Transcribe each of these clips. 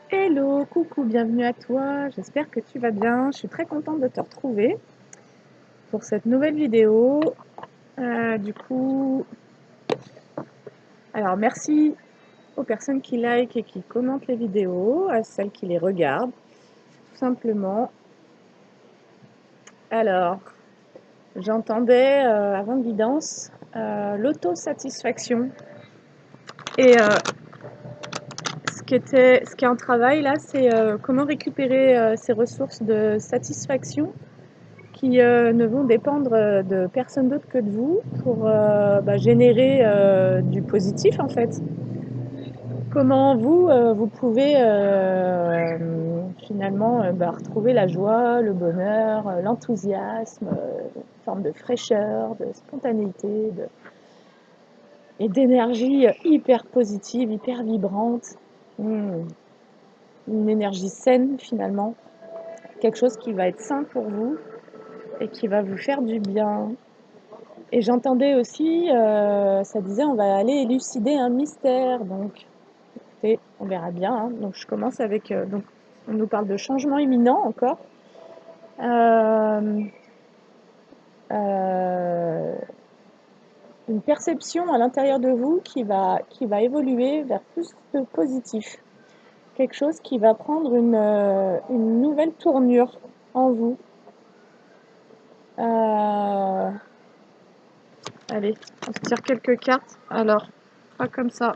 Hello, coucou, bienvenue à toi, j'espère que tu vas bien. Je suis très contente de te retrouver pour cette nouvelle vidéo. Du coup, alors merci aux personnes qui like et qui commentent les vidéos, à celles qui les regardent, tout simplement. Alors, j'entendais avant de guidance l'autosatisfaction. Et ce qui est en travail là, c'est comment récupérer ces ressources de satisfaction qui ne vont dépendre de personne d'autre que de vous pour générer du positif en fait. Comment vous, vous pouvez finalement retrouver la joie, le bonheur, l'enthousiasme, une forme de fraîcheur, de spontanéité et d'énergie hyper positive, hyper vibrante. Une énergie saine finalement, quelque chose qui va être sain pour vous et qui va vous faire du bien. Et j'entendais aussi, ça disait on va aller élucider un mystère, donc écoutez, on verra bien, hein. Donc je commence avec, donc on nous parle de changement imminent encore. Hem, une perception à l'intérieur de vous qui va évoluer vers plus de positif. Quelque chose qui va prendre une nouvelle tournure en vous. Allez, on se tire quelques cartes. Alors, pas comme ça.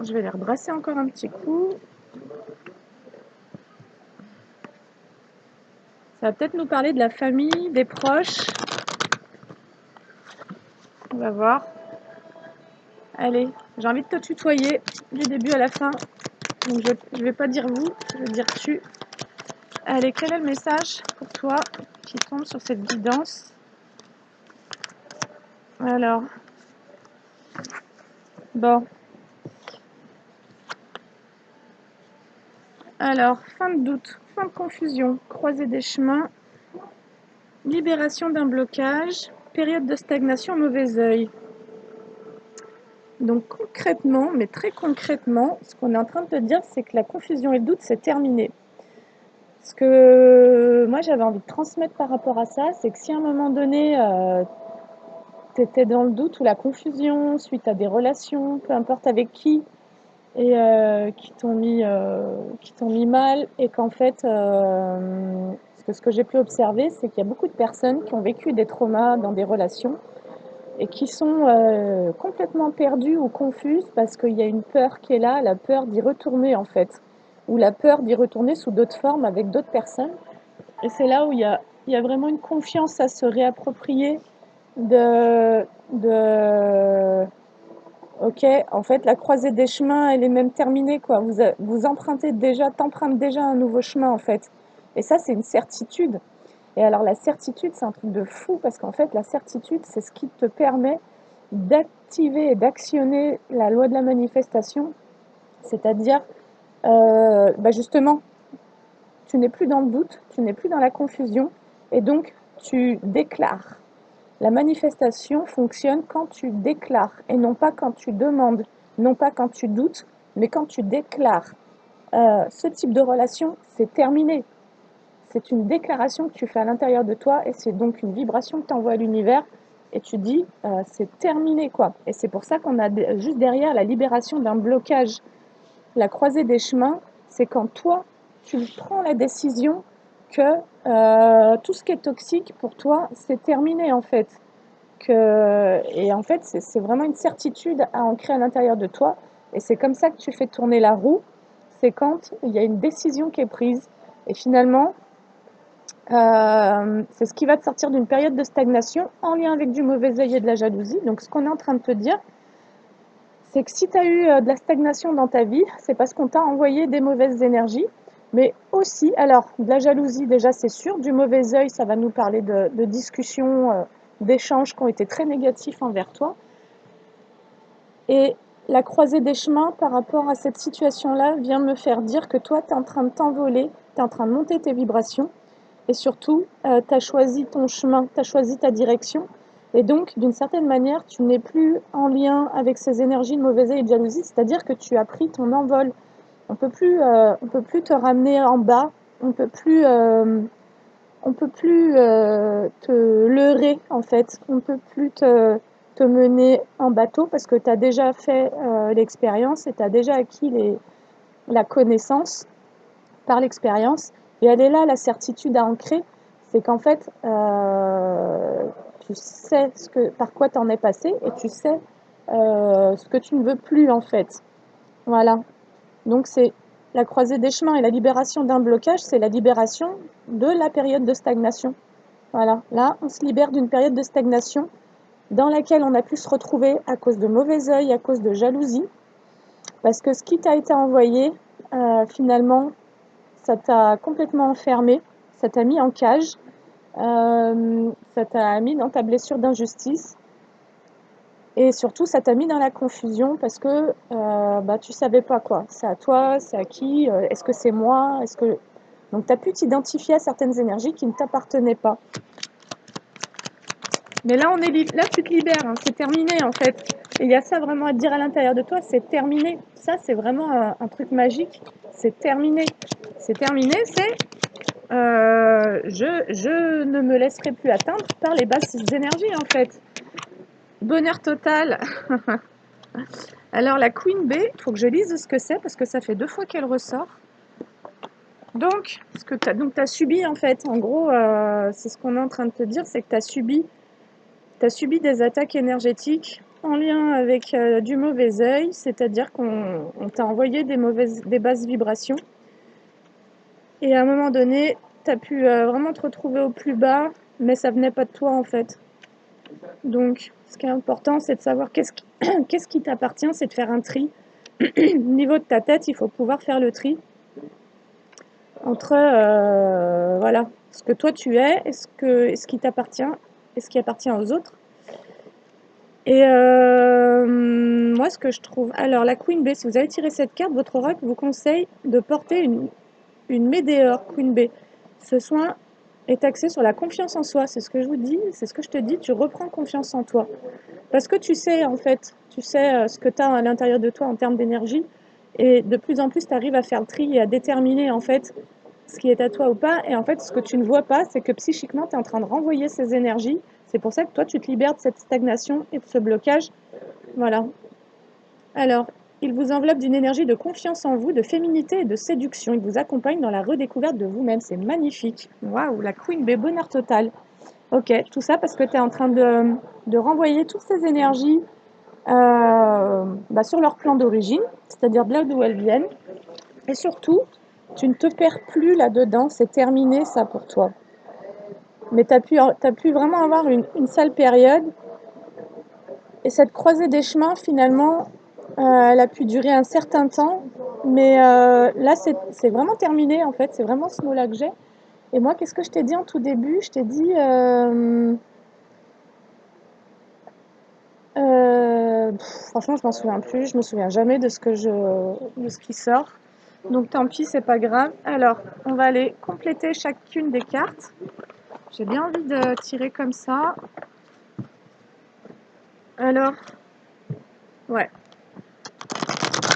Je vais les rebrasser encore un petit coup. Ça va peut-être nous parler de la famille, des proches. On va voir. Allez, j'ai envie de te tutoyer du début à la fin. Donc je vais pas dire vous, je vais dire tu. Allez, quel est le message pour toi qui tombe sur cette guidance? Alors, bon. Alors, fin de doute, fin de confusion, croisée des chemins, libération d'un blocage, période de stagnation, mauvais œil. Donc concrètement, mais très concrètement, ce qu'on est en train de te dire, c'est que la confusion et le doute, c'est terminé. Ce que moi j'avais envie de transmettre par rapport à ça, c'est que si à un moment donné, tu étais dans le doute ou la confusion suite à des relations, peu importe avec qui, et qui t'ont mis mal, et qu'en fait, ce que j'ai pu observer, c'est qu'il y a beaucoup de personnes qui ont vécu des traumas dans des relations et qui sont complètement perdues ou confuses parce qu'il y a une peur qui est là, la peur d'y retourner en fait, ou la peur d'y retourner sous d'autres formes avec d'autres personnes. Et c'est là où il y a vraiment une confiance à se réapproprier de ok, en fait, la croisée des chemins, elle est même terminée, quoi. Vous empruntez déjà, t'empruntes déjà un nouveau chemin, en fait. Et ça, c'est une certitude. Et alors, la certitude, c'est un truc de fou, parce qu'en fait, la certitude, c'est ce qui te permet d'activer et d'actionner la loi de la manifestation. C'est-à-dire, justement, tu n'es plus dans le doute, tu n'es plus dans la confusion, et donc, tu déclares. La manifestation fonctionne quand tu déclares et non pas quand tu demandes, non pas quand tu doutes, mais quand tu déclares. Ce type de relation, c'est terminé. C'est une déclaration que tu fais à l'intérieur de toi et c'est donc une vibration que tu envoies à l'univers et tu dis c'est terminé quoi. Et c'est pour ça qu'on a juste derrière la libération d'un blocage. La croisée des chemins, c'est quand toi, tu prends la décision que tout ce qui est toxique pour toi, c'est terminé en fait. Et en fait, c'est vraiment une certitude à ancrer à l'intérieur de toi. Et c'est comme ça que tu fais tourner la roue. C'est quand il y a une décision qui est prise. Et finalement, c'est ce qui va te sortir d'une période de stagnation en lien avec du mauvais œil et de la jalousie. Donc, ce qu'on est en train de te dire, c'est que si tu as eu de la stagnation dans ta vie, c'est parce qu'on t'a envoyé des mauvaises énergies. Mais aussi, alors, de la jalousie, déjà, c'est sûr. Du mauvais œil, ça va nous parler de discussions, d'échanges qui ont été très négatifs envers toi. Et la croisée des chemins par rapport à cette situation-là vient me faire dire que toi, tu es en train de t'envoler, tu es en train de monter tes vibrations. Et surtout, tu as choisi ton chemin, tu as choisi ta direction. Et donc, d'une certaine manière, tu n'es plus en lien avec ces énergies de mauvaise œil et de jalousie, c'est-à-dire que tu as pris ton envol. On peut plus te ramener en bas, on peut plus, on peut plus te leurrer en fait, on peut plus te mener en bateau parce que tu as déjà fait l'expérience et tu as déjà acquis la connaissance par l'expérience. Et elle est là, la certitude à ancrer, c'est qu'en fait, tu sais par quoi tu en es passé et tu sais ce que tu ne veux plus en fait. Voilà. Donc c'est la croisée des chemins et la libération d'un blocage, c'est la libération de la période de stagnation. Voilà. Là, on se libère d'une période de stagnation dans laquelle on a pu se retrouver à cause de mauvais œil, à cause de jalousie, parce que ce qui t'a été envoyé, finalement, ça t'a complètement enfermé, ça t'a mis en cage, ça t'a mis dans ta blessure d'injustice et surtout ça t'a mis dans la confusion parce que tu savais pas quoi. C'est à toi, c'est à qui, est-ce que c'est moi, est-ce que... Donc tu as pu t'identifier à certaines énergies qui ne t'appartenaient pas. Mais là, là tu te libères, hein, c'est terminé en fait. Et il y a ça vraiment à te dire à l'intérieur de toi, c'est terminé. Ça, c'est vraiment un truc magique. C'est terminé. C'est terminé, c'est je ne me laisserai plus atteindre par les basses énergies en fait. Bonheur total. Alors la Queen B, il faut que je lise ce que c'est parce que ça fait 2 fois qu'elle ressort. Donc, ce que tu as subi en fait, en gros, c'est ce qu'on est en train de te dire, c'est que tu as subi des attaques énergétiques en lien avec du mauvais œil, c'est-à-dire qu'on t'a envoyé des basses vibrations. Et à un moment donné, tu as pu vraiment te retrouver au plus bas, mais ça venait pas de toi en fait. Donc, ce qui est important, c'est de savoir qu'est-ce qui t'appartient, c'est de faire un tri. Au niveau de ta tête, il faut pouvoir faire le tri entre voilà, ce que toi tu es et ce qui t'appartient et ce qui appartient aux autres. Et moi, ce que je trouve... Alors, la Queen B, si vous avez tiré cette carte, votre oracle vous conseille de porter une météore Queen B. Ce soin est axé sur la confiance en soi. C'est ce que je vous dis, c'est ce que je te dis, tu reprends confiance en toi. Parce que tu sais, en fait, tu sais ce que tu as à l'intérieur de toi en termes d'énergie. Et de plus en plus, tu arrives à faire le tri et à déterminer, en fait, ce qui est à toi ou pas. Et en fait, ce que tu ne vois pas, c'est que psychiquement, tu es en train de renvoyer ces énergies. C'est pour ça que toi, tu te libères de cette stagnation et de ce blocage. Voilà. Alors, il vous enveloppe d'une énergie de confiance en vous, de féminité et de séduction. Il vous accompagne dans la redécouverte de vous-même. C'est magnifique. Waouh, la Queen B, bonheur total. Ok, tout ça parce que tu es en train de renvoyer toutes ces énergies sur leur plan d'origine, c'est-à-dire de là d'où elles viennent. Et surtout, tu ne te perds plus là-dedans, c'est terminé ça pour toi. Mais tu as pu vraiment avoir une sale période. Et cette croisée des chemins, finalement, elle a pu durer un certain temps. Mais là, c'est vraiment terminé, en fait. C'est vraiment ce mot-là que j'ai. Et moi, qu'est-ce que je t'ai dit en tout début? Je t'ai dit... franchement, je m'en souviens plus. Je me souviens jamais de de ce qui sort. Donc tant pis, c'est pas grave. Alors, on va aller compléter chacune des cartes. J'ai bien envie de tirer comme ça. Alors, ouais.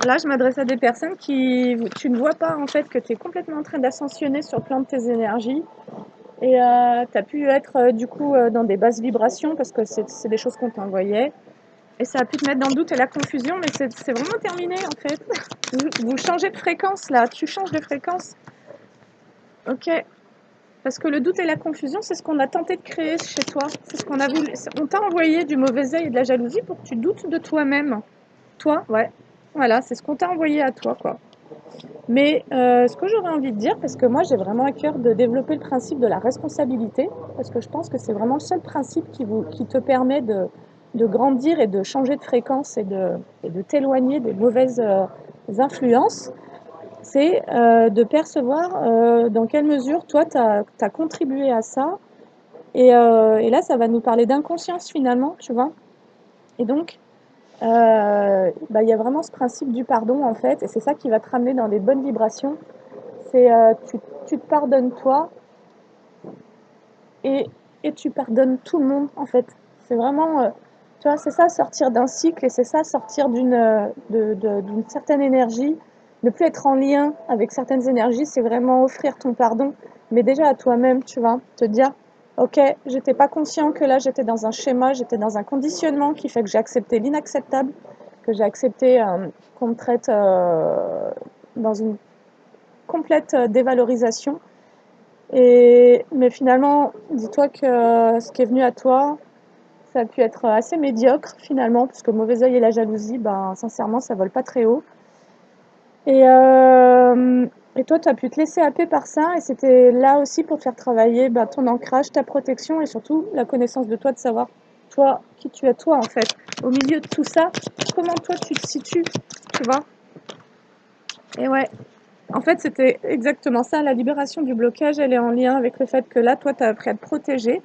Là, je m'adresse à des personnes qui... Tu ne vois pas en fait que tu es complètement en train d'ascensionner sur le plan de tes énergies. Et tu as pu être du coup dans des basses vibrations parce que c'est des choses qu'on t'envoyait. Et ça a pu te mettre dans le doute et la confusion, mais c'est vraiment terminé en fait. Vous changez de fréquence là, tu changes de fréquence. Ok. Parce que le doute et la confusion, c'est ce qu'on a tenté de créer chez toi. C'est ce qu'on a voulu. On t'a envoyé du mauvais œil et de la jalousie pour que tu doutes de toi-même. Toi, ouais. Voilà, c'est ce qu'on t'a envoyé à toi, quoi. Mais ce que j'aurais envie de dire, parce que moi j'ai vraiment à cœur de développer le principe de la responsabilité, parce que je pense que c'est vraiment le seul principe qui te permet de grandir et de changer de fréquence et de t'éloigner des mauvaises influences, c'est de percevoir dans quelle mesure toi tu as contribué à ça. Et là, ça va nous parler d'inconscience finalement, tu vois. Et donc, il y a vraiment ce principe du pardon en fait, et c'est ça qui va te ramener dans les bonnes vibrations. C'est tu te pardonnes toi et, et tu pardonnes tout le monde en fait. C'est vraiment, tu vois, c'est ça sortir d'un cycle et c'est ça sortir d'une certaine énergie. Ne plus être en lien avec certaines énergies, c'est vraiment offrir ton pardon, mais déjà à toi-même, tu vois, te dire, ok, j'étais pas conscient que là j'étais dans un schéma, j'étais dans un conditionnement qui fait que j'ai accepté l'inacceptable, que j'ai accepté qu'on me traite dans une complète dévalorisation. Mais finalement, dis-toi que ce qui est venu à toi, ça a pu être assez médiocre finalement, puisque le mauvais œil et la jalousie, ben, sincèrement, ça vole pas très haut. Et, euh, et toi, tu as pu te laisser happer par ça, et c'était là aussi pour te faire travailler ben, ton ancrage, ta protection, et surtout la connaissance de toi, de savoir, toi, qui tu es toi en fait. Au milieu de tout ça, comment toi tu te situes, tu vois. Et ouais, en fait, c'était exactement ça, la libération du blocage, elle est en lien avec le fait que là, toi, tu as appris à te protéger.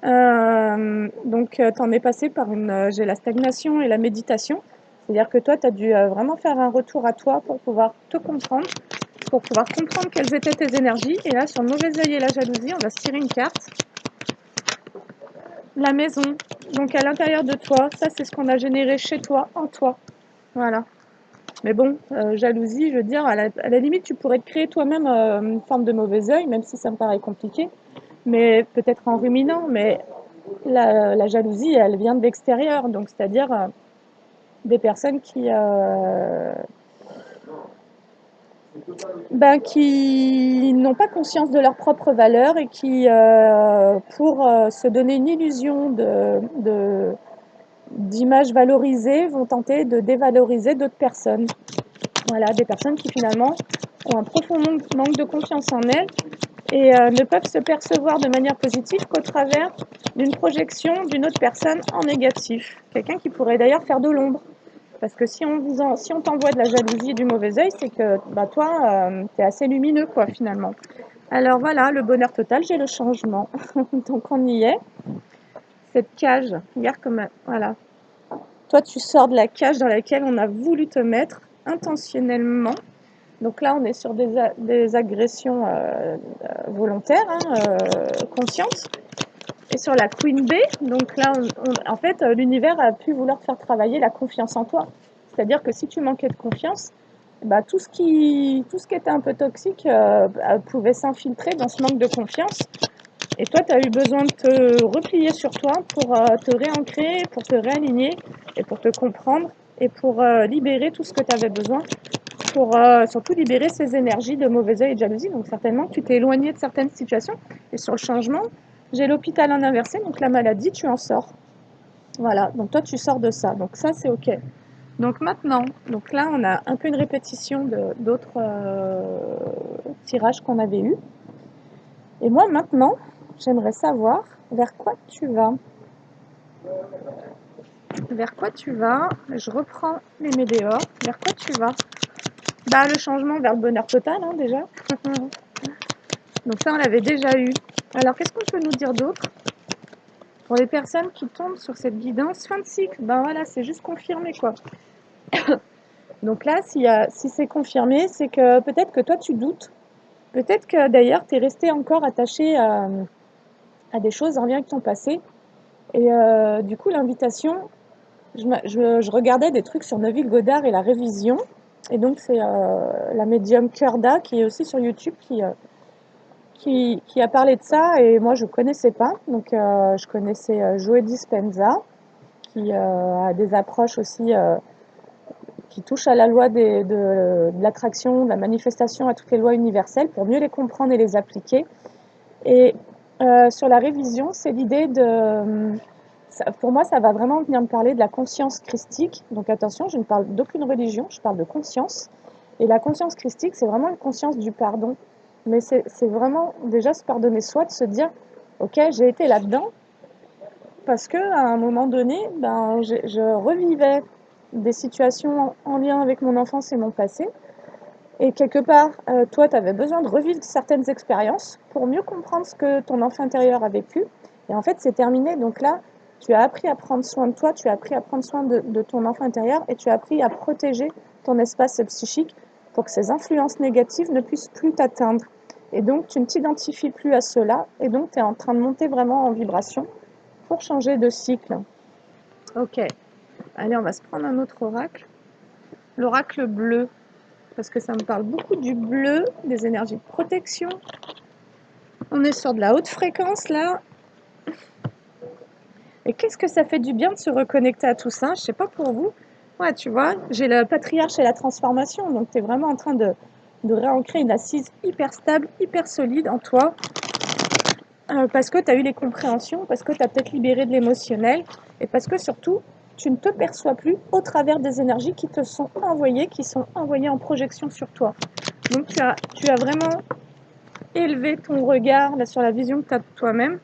Donc, tu en es passé par j'ai la stagnation et la méditation. C'est-à-dire que toi, tu as dû vraiment faire un retour à toi pour pouvoir te comprendre, pour pouvoir comprendre quelles étaient tes énergies. Et là, sur le mauvais œil et la jalousie, on va se tirer une carte. La maison. Donc, à l'intérieur de toi, ça, c'est ce qu'on a généré chez toi, en toi. Voilà. Mais bon, jalousie, je veux dire, à la limite, tu pourrais te créer toi-même une forme de mauvais œil, même si ça me paraît compliqué. Mais peut-être en ruminant, mais la jalousie, elle vient de l'extérieur, donc c'est-à-dire des personnes qui n'ont pas conscience de leur propre valeur et qui, pour se donner une illusion d'image valorisée, vont tenter de dévaloriser d'autres personnes. Voilà, des personnes qui finalement ont un profond manque de confiance en elles et ne peuvent se percevoir de manière positive qu'au travers d'une projection d'une autre personne en négatif. Quelqu'un qui pourrait d'ailleurs faire de l'ombre. Parce que si on t'envoie de la jalousie et du mauvais œil, c'est que bah, toi, tu es assez lumineux, quoi, finalement. Alors voilà, le bonheur total, j'ai le changement. Donc on y est. Cette cage, regarde comme... Voilà. Toi, tu sors de la cage dans laquelle on a voulu te mettre intentionnellement. Donc là, on est sur des agressions volontaires, hein, conscientes. Et sur la Queen Bee, donc là, en fait, l'univers a pu vouloir te faire travailler la confiance en toi. C'est-à-dire que si tu manquais de confiance, bah, tout ce qui était un peu toxique pouvait s'infiltrer dans ce manque de confiance. Et toi, tu as eu besoin de te replier sur toi pour te réancrer, pour te réaligner et pour te comprendre et pour libérer tout ce que tu avais besoin, pour surtout libérer ces énergies de mauvais œil et de jalousie. Donc certainement que tu t'es éloigné de certaines situations. Et sur le changement, j'ai l'hôpital en inversé, donc la maladie, tu en sors. Voilà, donc toi, tu sors de ça. Donc ça, c'est OK. Donc maintenant, donc là, on a un peu une répétition d'autres tirages qu'on avait eus. Et moi, maintenant, j'aimerais savoir vers quoi tu vas. Vers quoi tu vas? Je reprends les météores. Vers quoi tu vas? Bah, le changement vers le bonheur total, hein, déjà. Donc ça, on l'avait déjà eu. Alors, qu'est-ce qu'on peut nous dire d'autre? Pour les personnes qui tombent sur cette guidance, fin de cycle, ben voilà, c'est juste confirmé, quoi. Donc là, si c'est confirmé, c'est que peut-être que toi, tu doutes. Peut-être que d'ailleurs, tu es resté encore attaché à des choses en lien avec ton passé. Et du coup, l'invitation, je regardais des trucs sur Neville Goddard et la révision. Et donc, c'est la médium Kurda qui est aussi sur YouTube qui a parlé de ça. Et moi, je ne connaissais pas. Donc, je connaissais Joe Dispenza qui a des approches aussi qui touchent à la loi de l'attraction, de la manifestation, à toutes les lois universelles pour mieux les comprendre et les appliquer. Et sur la révision, c'est l'idée de... Pour moi, ça va vraiment venir me parler de la conscience christique. Donc attention, je ne parle d'aucune religion, je parle de conscience. Et la conscience christique, c'est vraiment une conscience du pardon. Mais c'est vraiment déjà se pardonner soi, de se dire, ok, j'ai été là-dedans, parce qu'à un moment donné, ben, je revivais des situations en lien avec mon enfance et mon passé. Et quelque part, toi, tu avais besoin de revivre certaines expériences pour mieux comprendre ce que ton enfant intérieur a vécu. Et en fait, c'est terminé. Donc là, tu as appris à prendre soin de toi, tu as appris à prendre soin de ton enfant intérieur et tu as appris à protéger ton espace psychique pour que ces influences négatives ne puissent plus t'atteindre. Et donc, tu ne t'identifies plus à cela et donc tu es en train de monter vraiment en vibration pour changer de cycle. Ok, allez, on va se prendre un autre oracle. L'oracle bleu, parce que ça me parle beaucoup du bleu, des énergies de protection. On est sur de la haute fréquence là. Et qu'est-ce que ça fait du bien de se reconnecter à tout ça? Je sais pas pour vous. Ouais, tu vois, j'ai le patriarche et la transformation, donc tu es vraiment en train de réancrer une assise hyper stable, hyper solide en toi, parce que tu as eu les compréhensions, parce que tu as peut-être libéré de l'émotionnel, et parce que surtout, tu ne te perçois plus au travers des énergies qui te sont envoyées, qui sont envoyées en projection sur toi. Donc tu as vraiment élevé ton regard là, sur la vision que tu as de toi-même.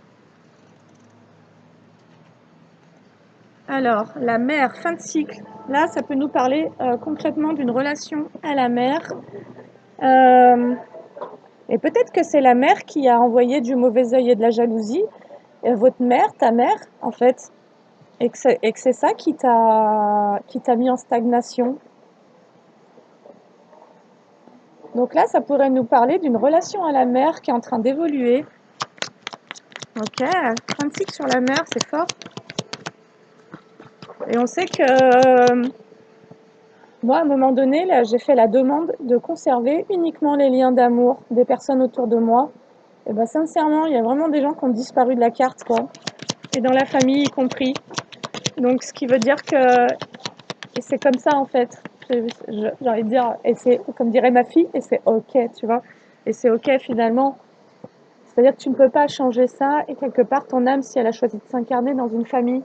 Alors, la mer, fin de cycle. Là, ça peut nous parler concrètement d'une relation à la mer. Et peut-être que c'est la mère qui a envoyé du mauvais œil et de la jalousie. Votre mère, ta mère, en fait. Et que c'est ça qui t'a mis en stagnation. Donc là, ça pourrait nous parler d'une relation à la mer qui est en train d'évoluer. Ok, fin de cycle sur la mer, c'est fort. Et on sait que moi, à un moment donné, là, j'ai fait la demande de conserver uniquement les liens d'amour des personnes autour de moi. Et bien, sincèrement, il y a vraiment des gens qui ont disparu de la carte, quoi. Et dans la famille y compris. Donc, ce qui veut dire que... Et c'est comme ça, en fait. J'ai envie de dire, et c'est, comme dirait ma fille, et c'est OK, tu vois. Et c'est OK, finalement. C'est-à-dire que tu ne peux pas changer ça. Et quelque part, ton âme, si elle a choisi de s'incarner dans une famille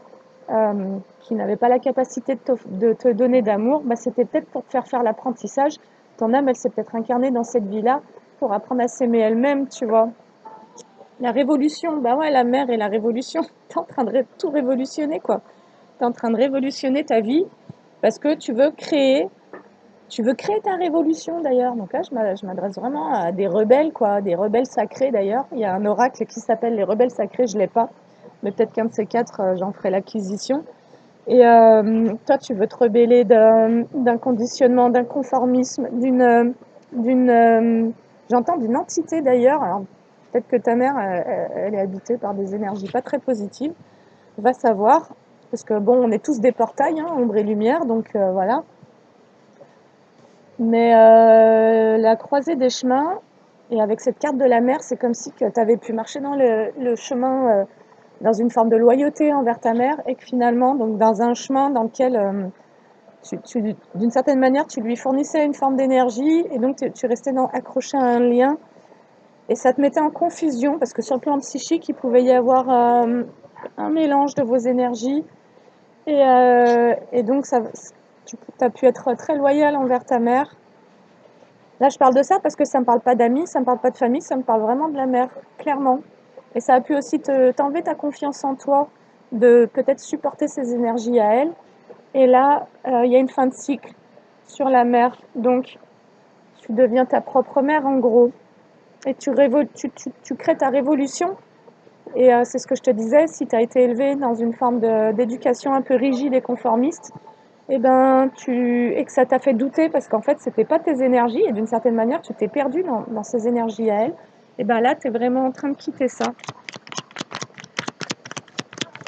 qui n'avait pas la capacité de te donner d'amour, bah, c'était peut-être pour te faire l'apprentissage. Ton âme, elle s'est peut-être incarnée dans cette vie-là pour apprendre à s'aimer elle-même, tu vois. La révolution, bah ouais, la mer et la révolution, t'es en train de tout révolutionner, quoi. T'es en train de révolutionner ta vie parce que tu veux créer ta révolution d'ailleurs. Donc là, je m'adresse vraiment à des rebelles, quoi, des rebelles sacrés d'ailleurs. Il y a un oracle qui s'appelle les rebelles sacrés, je l'ai pas, mais peut-être qu'un de ces quatre, j'en ferai l'acquisition. Et toi, tu veux te rebeller d'un conditionnement, d'un conformisme, j'entends d'une entité d'ailleurs. Alors, peut-être que ta mère, elle est habitée par des énergies pas très positives. Va savoir, parce que bon, on est tous des portails, hein, ombre et lumière, donc voilà. Mais la croisée des chemins, et avec cette carte de la mer, c'est comme si tu avais pu marcher dans le chemin dans une forme de loyauté envers ta mère, et que finalement, donc dans un chemin dans lequel d'une certaine manière, tu lui fournissais une forme d'énergie, et donc tu restais accroché à un lien, et ça te mettait en confusion, parce que sur le plan psychique, il pouvait y avoir un mélange de vos énergies, et donc tu as pu être très loyal envers ta mère. Là, je parle de ça parce que ça ne me parle pas d'amis, ça ne me parle pas de famille, ça me parle vraiment de la mère, clairement. Et ça a pu aussi t'enlever ta confiance en toi, de peut-être supporter ces énergies à elle. Et là, il y a une fin de cycle sur la mère. Donc, tu deviens ta propre mère, en gros. Et tu crées ta révolution. Et c'est ce que je te disais, si tu as été élevé dans une forme d'éducation un peu rigide et conformiste, et ben, et que ça t'a fait douter parce qu'en fait, c'était pas tes énergies et d'une certaine manière, tu t'es perdu dans ces énergies à elle, et ben là, tu es vraiment en train de quitter ça.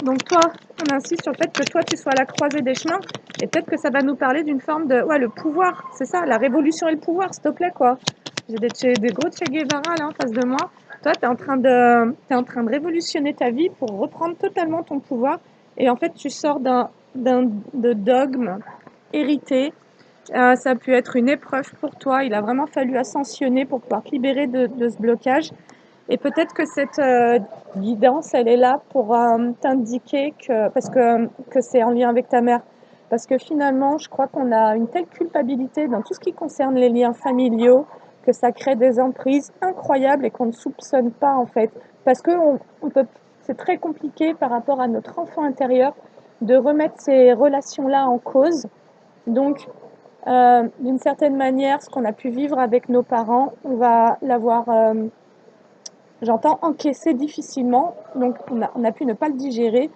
Donc toi, on insiste sur le fait que toi, tu sois à la croisée des chemins, et peut-être que ça va nous parler d'une forme de... Ouais, le pouvoir, c'est ça, la révolution et le pouvoir, s'il te plaît, quoi. J'ai des gros Che Guevara là en face de moi. Toi, t'es en train de révolutionner ta vie pour reprendre totalement ton pouvoir. Et en fait, tu sors de dogme hérité. Ça a pu être une épreuve pour toi. Il a vraiment fallu ascensionner pour pouvoir te libérer de ce blocage. Et peut-être que cette guidance, elle est là pour t'indiquer que c'est en lien avec ta mère. Parce que finalement, je crois qu'on a une telle culpabilité dans tout ce qui concerne les liens familiaux que ça crée des emprises incroyables et qu'on ne soupçonne pas en fait. Parce que c'est très compliqué par rapport à notre enfant intérieur de remettre ces relations-là en cause. Donc, d'une certaine manière, ce qu'on a pu vivre avec nos parents, on va l'avoir, j'entends, encaissé difficilement. Donc, on a pu ne pas le digérer,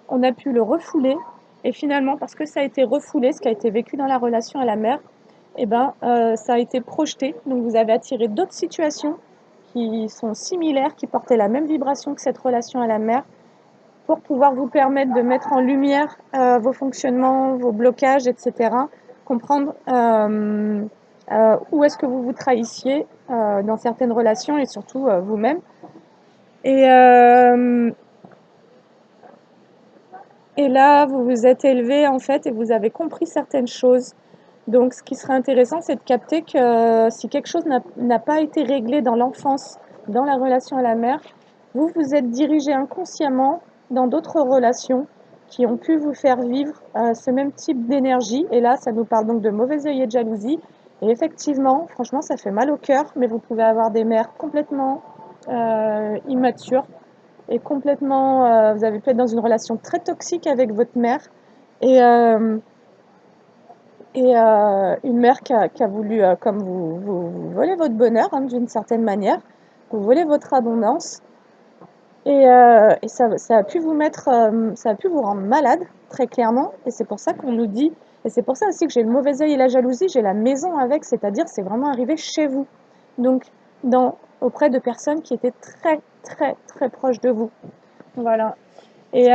on a pu le refouler. Et finalement, parce que ça a été refoulé, ce qui a été vécu dans la relation à la mère, eh ben, ça a été projeté. Donc, vous avez attiré d'autres situations qui sont similaires, qui portaient la même vibration que cette relation à la mère. pour pouvoir vous permettre de mettre en lumière vos fonctionnements, vos blocages, etc. Comprendre où est-ce que vous vous trahissiez dans certaines relations et surtout vous-même. Et là, vous vous êtes élevé en fait et vous avez compris certaines choses. Donc, ce qui serait intéressant, c'est de capter que si quelque chose n'a pas été réglé dans l'enfance, dans la relation à la mère, vous vous êtes dirigé inconsciemment dans d'autres relations qui ont pu vous faire vivre ce même type d'énergie. Et là, ça nous parle donc de mauvais œil et de jalousie. Et effectivement, franchement, ça fait mal au cœur, mais vous pouvez avoir des mères complètement immatures et complètement... vous avez pu être dans une relation très toxique avec votre mère. Et... une mère qui a voulu, comme vous voler votre bonheur, hein, d'une certaine manière, vous voler votre abondance. Et ça a pu vous mettre, ça a pu vous rendre malade, très clairement. Et c'est pour ça qu'on nous dit, et c'est pour ça aussi que j'ai le mauvais œil et la jalousie, j'ai la maison avec, c'est-à-dire c'est vraiment arrivé chez vous. Donc, auprès de personnes qui étaient très, très, très proches de vous. Voilà. Et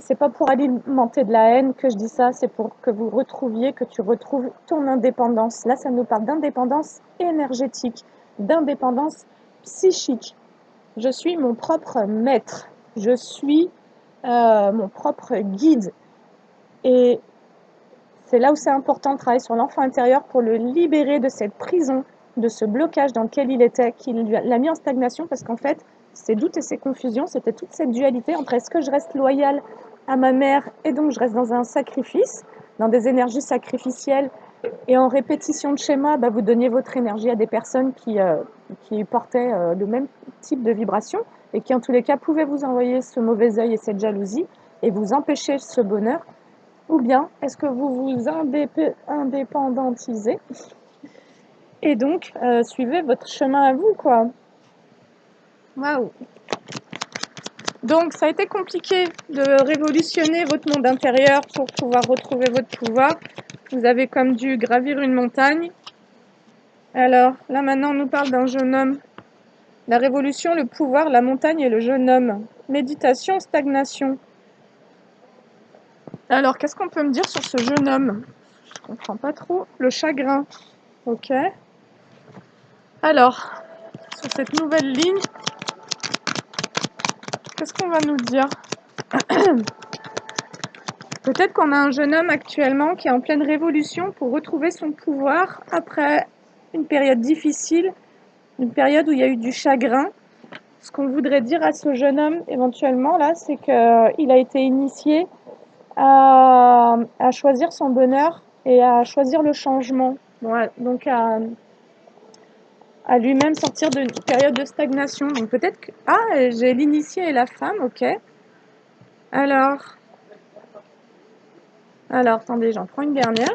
c'est pas pour alimenter de la haine que je dis ça, c'est pour que vous retrouviez, que tu retrouves ton indépendance. Là, ça nous parle d'indépendance énergétique, d'indépendance psychique. Je suis mon propre maître, je suis mon propre guide. Et c'est là où c'est important de travailler sur l'enfant intérieur pour le libérer de cette prison, de ce blocage dans lequel il était, qui l'a mis en stagnation, parce qu'en fait, ses doutes et ses confusions, c'était toute cette dualité entre est-ce que je reste loyale à ma mère et donc je reste dans un sacrifice, dans des énergies sacrificielles, et en répétition de schéma, bah, vous donniez votre énergie à des personnes qui portaient le même type de vibration et qui en tous les cas pouvaient vous envoyer ce mauvais œil et cette jalousie et vous empêcher ce bonheur. Ou bien, est-ce que vous vous indépendantisez et donc suivez votre chemin à vous, quoi. Waouh! Donc, ça a été compliqué de révolutionner votre monde intérieur pour pouvoir retrouver votre pouvoir. Vous avez comme dû gravir une montagne. Alors, là maintenant, on nous parle d'un jeune homme. La révolution, le pouvoir, la montagne et le jeune homme. Méditation, stagnation. Alors, qu'est-ce qu'on peut me dire sur ce jeune homme? Je comprends pas trop. Le chagrin. Ok. Alors, sur cette nouvelle ligne, qu'est-ce qu'on va nous dire? Peut-être qu'on a un jeune homme actuellement qui est en pleine révolution pour retrouver son pouvoir après une période difficile, une période où il y a eu du chagrin. Ce qu'on voudrait dire à ce jeune homme éventuellement là, c'est qu'il a été initié à choisir son bonheur et à choisir le changement. Ouais, donc à lui-même sortir d'une période de stagnation. Donc peut-être que... Ah, j'ai l'initié et la femme, ok. Alors, attendez, j'en prends une dernière.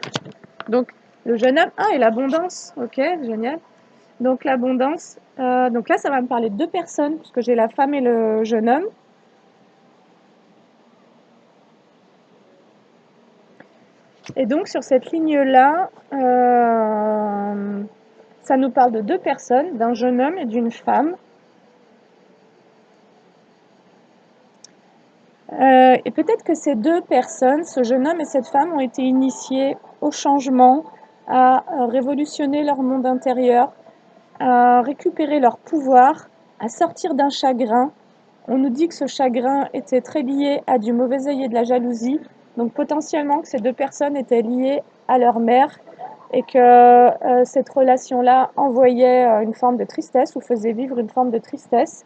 Donc, le jeune homme, et l'abondance, ok, génial. Donc, l'abondance, donc là, ça va me parler de deux personnes, puisque j'ai la femme et le jeune homme. Et donc, sur cette ligne-là, ça nous parle de deux personnes, d'un jeune homme et d'une femme. Et peut-être que ces deux personnes, ce jeune homme et cette femme, ont été initiés au changement, à révolutionner leur monde intérieur, à récupérer leur pouvoir, à sortir d'un chagrin. On nous dit que ce chagrin était très lié à du mauvais œil et de la jalousie, donc potentiellement que ces deux personnes étaient liées à leur mère et que cette relation-là envoyait une forme de tristesse ou faisait vivre une forme de tristesse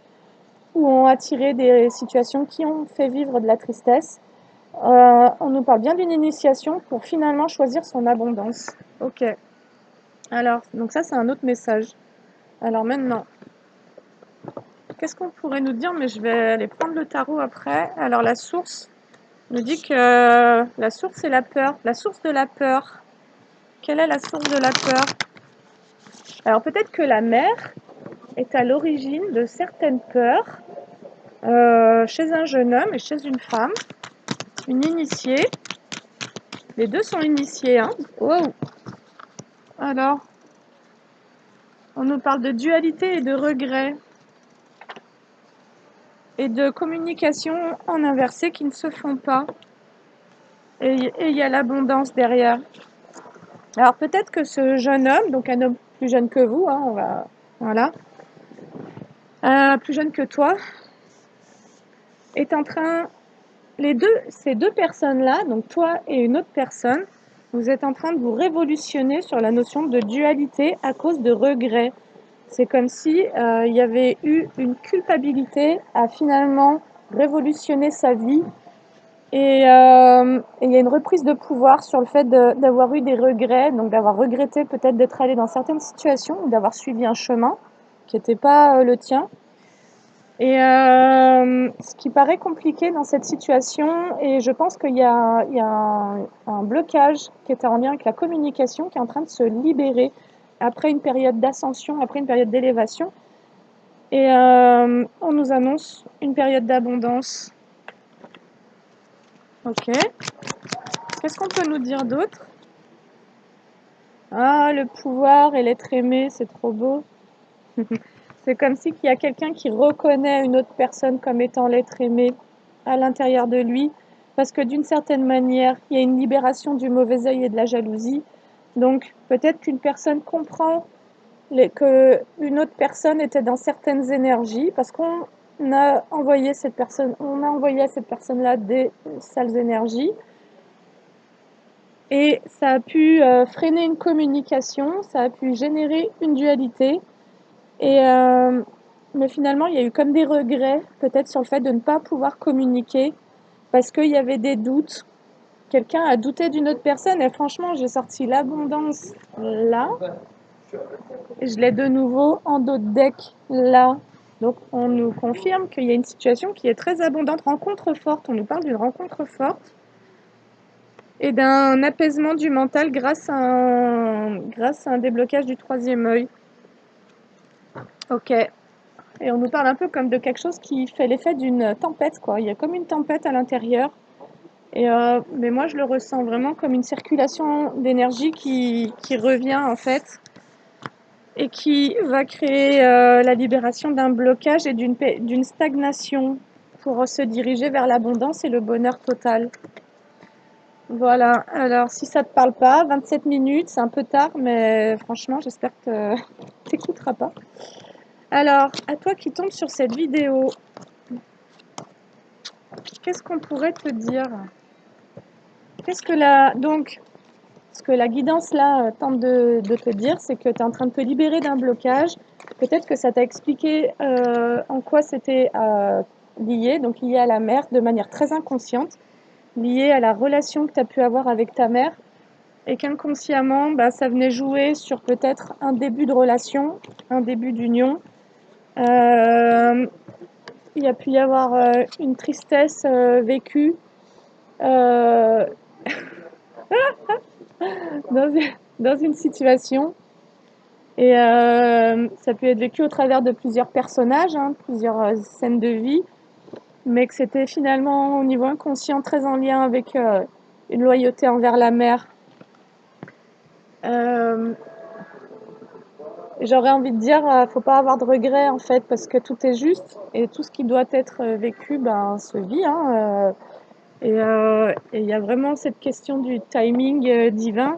ou ont attiré des situations qui ont fait vivre de la tristesse. On nous parle bien d'une initiation pour finalement choisir son abondance. Ok. Alors, donc ça c'est un autre message. Alors maintenant, qu'est-ce qu'on pourrait nous dire? Mais je vais aller prendre le tarot après. Alors la source nous dit que la source c'est la peur. La source de la peur. Quelle est la source de la peur? Alors peut-être que la mère est à l'origine de certaines peurs chez un jeune homme et chez une femme, une initiée. Les deux sont initiés, hein. Wow. Alors, on nous parle de dualité et de regret. et de communication en inversé qui ne se font pas. Et il y a l'abondance derrière. Alors peut-être que ce jeune homme, donc un homme plus jeune que vous, hein, voilà, plus jeune que toi, est en train, ces deux personnes-là, donc toi et une autre personne, vous êtes en train de vous révolutionner sur la notion de dualité à cause de regrets. C'est comme si il y avait eu une culpabilité à finalement révolutionner sa vie. Et il y a une reprise de pouvoir sur le fait d'avoir eu des regrets, donc d'avoir regretté peut-être d'être allé dans certaines situations ou d'avoir suivi un chemin qui n'était pas le tien. Et ce qui paraît compliqué dans cette situation, et je pense qu'il y a un blocage qui était en lien avec la communication qui est en train de se libérer après une période d'ascension, après une période d'élévation. Et on nous annonce une période d'abondance. Ok. Qu'est-ce qu'on peut nous dire d'autre? Ah, le pouvoir et l'être aimé, c'est trop beau. C'est comme si qu'il y a quelqu'un qui reconnaît une autre personne comme étant l'être aimé à l'intérieur de lui, parce que d'une certaine manière, il y a une libération du mauvais œil et de la jalousie. Donc peut-être qu'une personne comprend qu'une autre personne était dans certaines énergies, parce qu'on a envoyé à cette personne-là des sales énergies. Et ça a pu freiner une communication, ça a pu générer une dualité. Et, mais finalement, il y a eu comme des regrets, peut-être sur le fait de ne pas pouvoir communiquer, parce qu'il y avait des doutes. Quelqu'un a douté d'une autre personne, et franchement, j'ai sorti l'abondance là, et je l'ai de nouveau en dos de deck là. Donc on nous confirme qu'il y a une situation qui est très abondante, rencontre forte, on nous parle d'une rencontre forte, et d'un apaisement du mental grâce à un déblocage du troisième œil. Ok. Et on nous parle un peu comme de quelque chose qui fait l'effet d'une tempête, quoi. Il y a comme une tempête à l'intérieur. Et mais moi, je le ressens vraiment comme une circulation d'énergie qui revient, en fait, et qui va créer la libération d'un blocage et d'une stagnation pour se diriger vers l'abondance et le bonheur total. Voilà, alors si ça te parle pas, 27 minutes, c'est un peu tard, mais franchement, j'espère que tu n'écouteras pas. Alors, à toi qui tombes sur cette vidéo, qu'est-ce qu'on pourrait te dire? Donc, ce que la guidance là tente de te dire, c'est que tu es en train de te libérer d'un blocage. Peut-être que ça t'a expliqué en quoi c'était lié, donc lié à la mère de manière très inconsciente, lié à la relation que tu as pu avoir avec ta mère, et qu'inconsciemment, bah, ça venait jouer sur peut-être un début de relation, un début d'union. Il y a pu y avoir une tristesse vécue euh, dans, dans une situation. Et ça peut être vécu au travers de plusieurs personnages, hein, plusieurs scènes de vie, mais que c'était finalement au niveau inconscient très en lien avec une loyauté envers la mère. J'aurais envie de dire, faut pas avoir de regrets en fait, parce que tout est juste et tout ce qui doit être vécu, ben, se vit. Hein, et il y a vraiment cette question du timing divin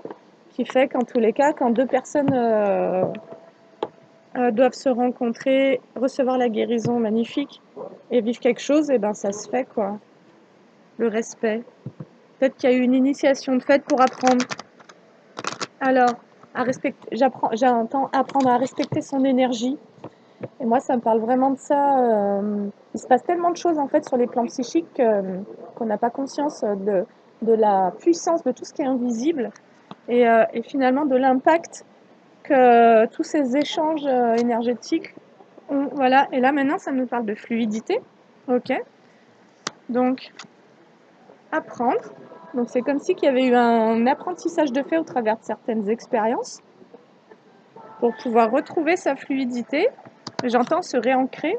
qui fait qu'en tous les cas, quand deux personnes doivent se rencontrer, recevoir la guérison magnifique et vivre quelque chose, et ben ça se fait quoi. Le respect. Peut-être qu'il y a eu une initiation de fait pour apprendre. Alors, j'entends apprendre à respecter son énergie. Et moi, ça me parle vraiment de ça. Il se passe tellement de choses en fait sur les plans psychiques qu'on n'a pas conscience de la puissance de tout ce qui est invisible et finalement de l'impact que tous ces échanges énergétiques ont. Voilà. Et là maintenant, ça nous parle de fluidité. Ok. Donc, apprendre. Donc c'est comme si qu'il y avait eu un apprentissage de fait au travers de certaines expériences pour pouvoir retrouver sa fluidité. J'entends se réancrer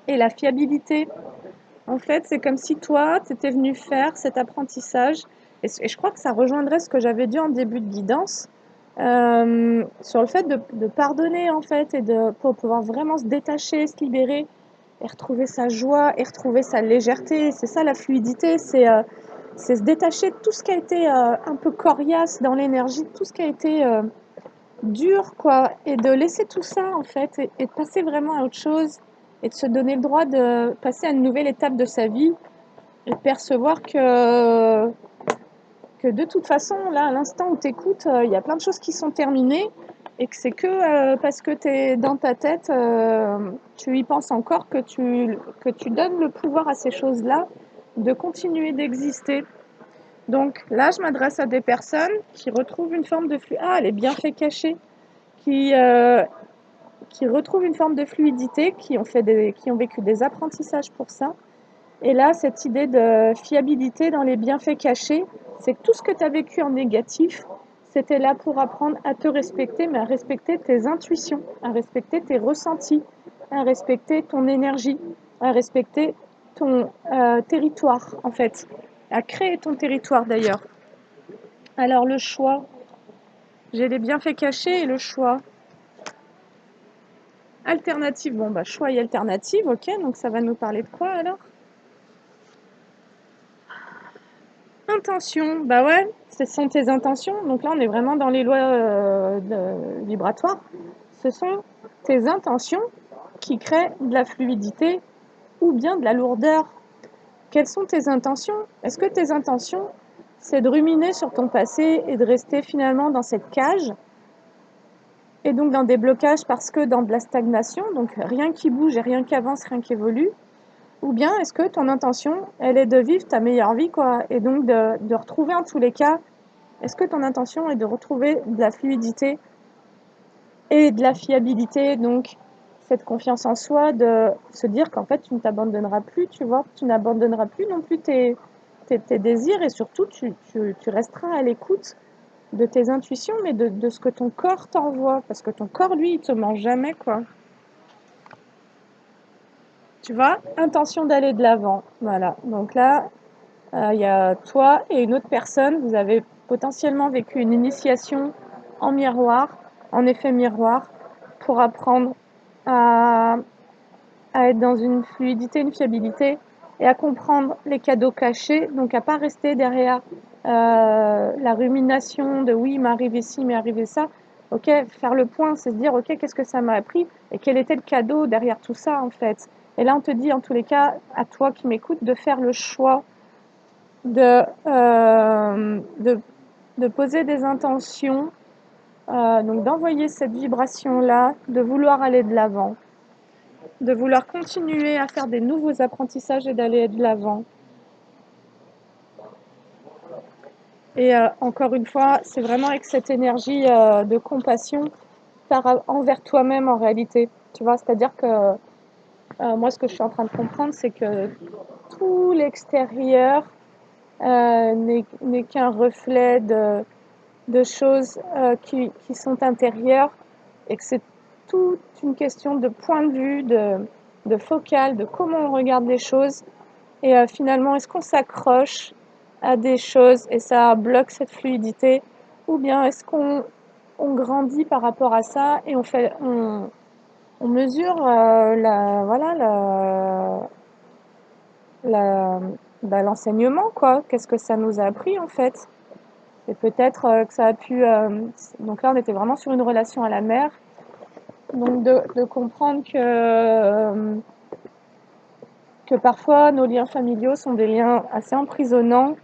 et la fiabilité. En fait, c'est comme si toi, tu étais venu faire cet apprentissage et je crois que ça rejoindrait ce que j'avais dit en début de guidance sur le fait de pardonner en fait et pour pouvoir vraiment se détacher, se libérer. et retrouver sa joie et retrouver sa légèreté. C'est ça la fluidité, c'est se détacher de tout ce qui a été un peu coriace dans l'énergie, tout ce qui a été dur, quoi, et de laisser tout ça, en fait, et de passer vraiment à autre chose, et de se donner le droit de passer à une nouvelle étape de sa vie, et de percevoir que de toute façon, là, à l'instant où tu écoutes, il y a plein de choses qui sont terminées, et que c'est que parce que tu es dans ta tête, tu y penses encore que tu donnes le pouvoir à ces choses-là de continuer d'exister. Donc là, je m'adresse à des personnes qui retrouvent une forme de ah, les bienfaits cachés, qui, euh, qui retrouvent une forme de fluidité, qui ont vécu des apprentissages pour ça. Et là, cette idée de fiabilité dans les bienfaits cachés, c'est que tout ce que tu as vécu en négatif, c'était là pour apprendre à te respecter, mais à respecter tes intuitions, à respecter tes ressentis, à respecter ton énergie, à respecter ton territoire, en fait, à créer ton territoire d'ailleurs. Alors le choix, j'ai les bienfaits cachés et le choix. Alternative, bon bah choix et alternative, ok, donc ça va nous parler de quoi alors? Intention, bah ouais, ce sont tes intentions, donc là on est vraiment dans les lois vibratoires. Ce sont tes intentions qui créent de la fluidité ou bien de la lourdeur. Quelles sont tes intentions? Est-ce que tes intentions, c'est de ruminer sur ton passé et de rester finalement dans cette cage et donc dans des blocages parce que dans de la stagnation, donc rien qui bouge et rien qui avance, rien qui évolue? Ou bien est-ce que ton intention, elle est de vivre ta meilleure vie, quoi, et donc de retrouver en tous les cas, est-ce que ton intention est de retrouver de la fluidité et de la fiabilité, donc cette confiance en soi, de se dire qu'en fait tu ne t'abandonneras plus, tu vois, tu n'abandonneras plus non plus tes désirs, et surtout tu resteras à l'écoute de tes intuitions, mais de ce que ton corps t'envoie, parce que ton corps, lui, il te ment jamais, quoi. Tu vois, intention d'aller de l'avant, voilà. Donc là, il y a toi et une autre personne, vous avez potentiellement vécu une initiation en miroir, en effet miroir, pour apprendre à, à être dans une fluidité, une fiabilité, et à comprendre les cadeaux cachés, donc à pas rester derrière la rumination de oui, il m'est arrivé ci, il m'est arrivé ça. Ok, faire le point, c'est se dire ok, qu'est-ce que ça m'a appris et quel était le cadeau derrière tout ça en fait. Et là, on te dit en tous les cas, à toi qui m'écoutes, de faire le choix de, de poser des intentions, donc d'envoyer cette vibration-là, de vouloir aller de l'avant, de vouloir continuer à faire des nouveaux apprentissages et d'aller de l'avant. Et encore une fois, c'est vraiment avec cette énergie de compassion envers toi-même en réalité. Tu vois, c'est-à-dire que moi, ce que je suis en train de comprendre, c'est que tout l'extérieur n'est qu'un reflet de choses qui sont intérieures, et que c'est toute une question de point de vue, de focale, de comment on regarde les choses. Et finalement, est-ce qu'on s'accroche à des choses et ça bloque cette fluidité, ou bien est-ce qu'on grandit par rapport à ça et on mesure voilà, la, l'enseignement, quoi. Qu'est-ce que ça nous a appris en fait? Et peut-être que ça a pu... donc là, on était vraiment sur une relation à la mère. Donc de comprendre que parfois nos liens familiaux sont des liens assez emprisonnants,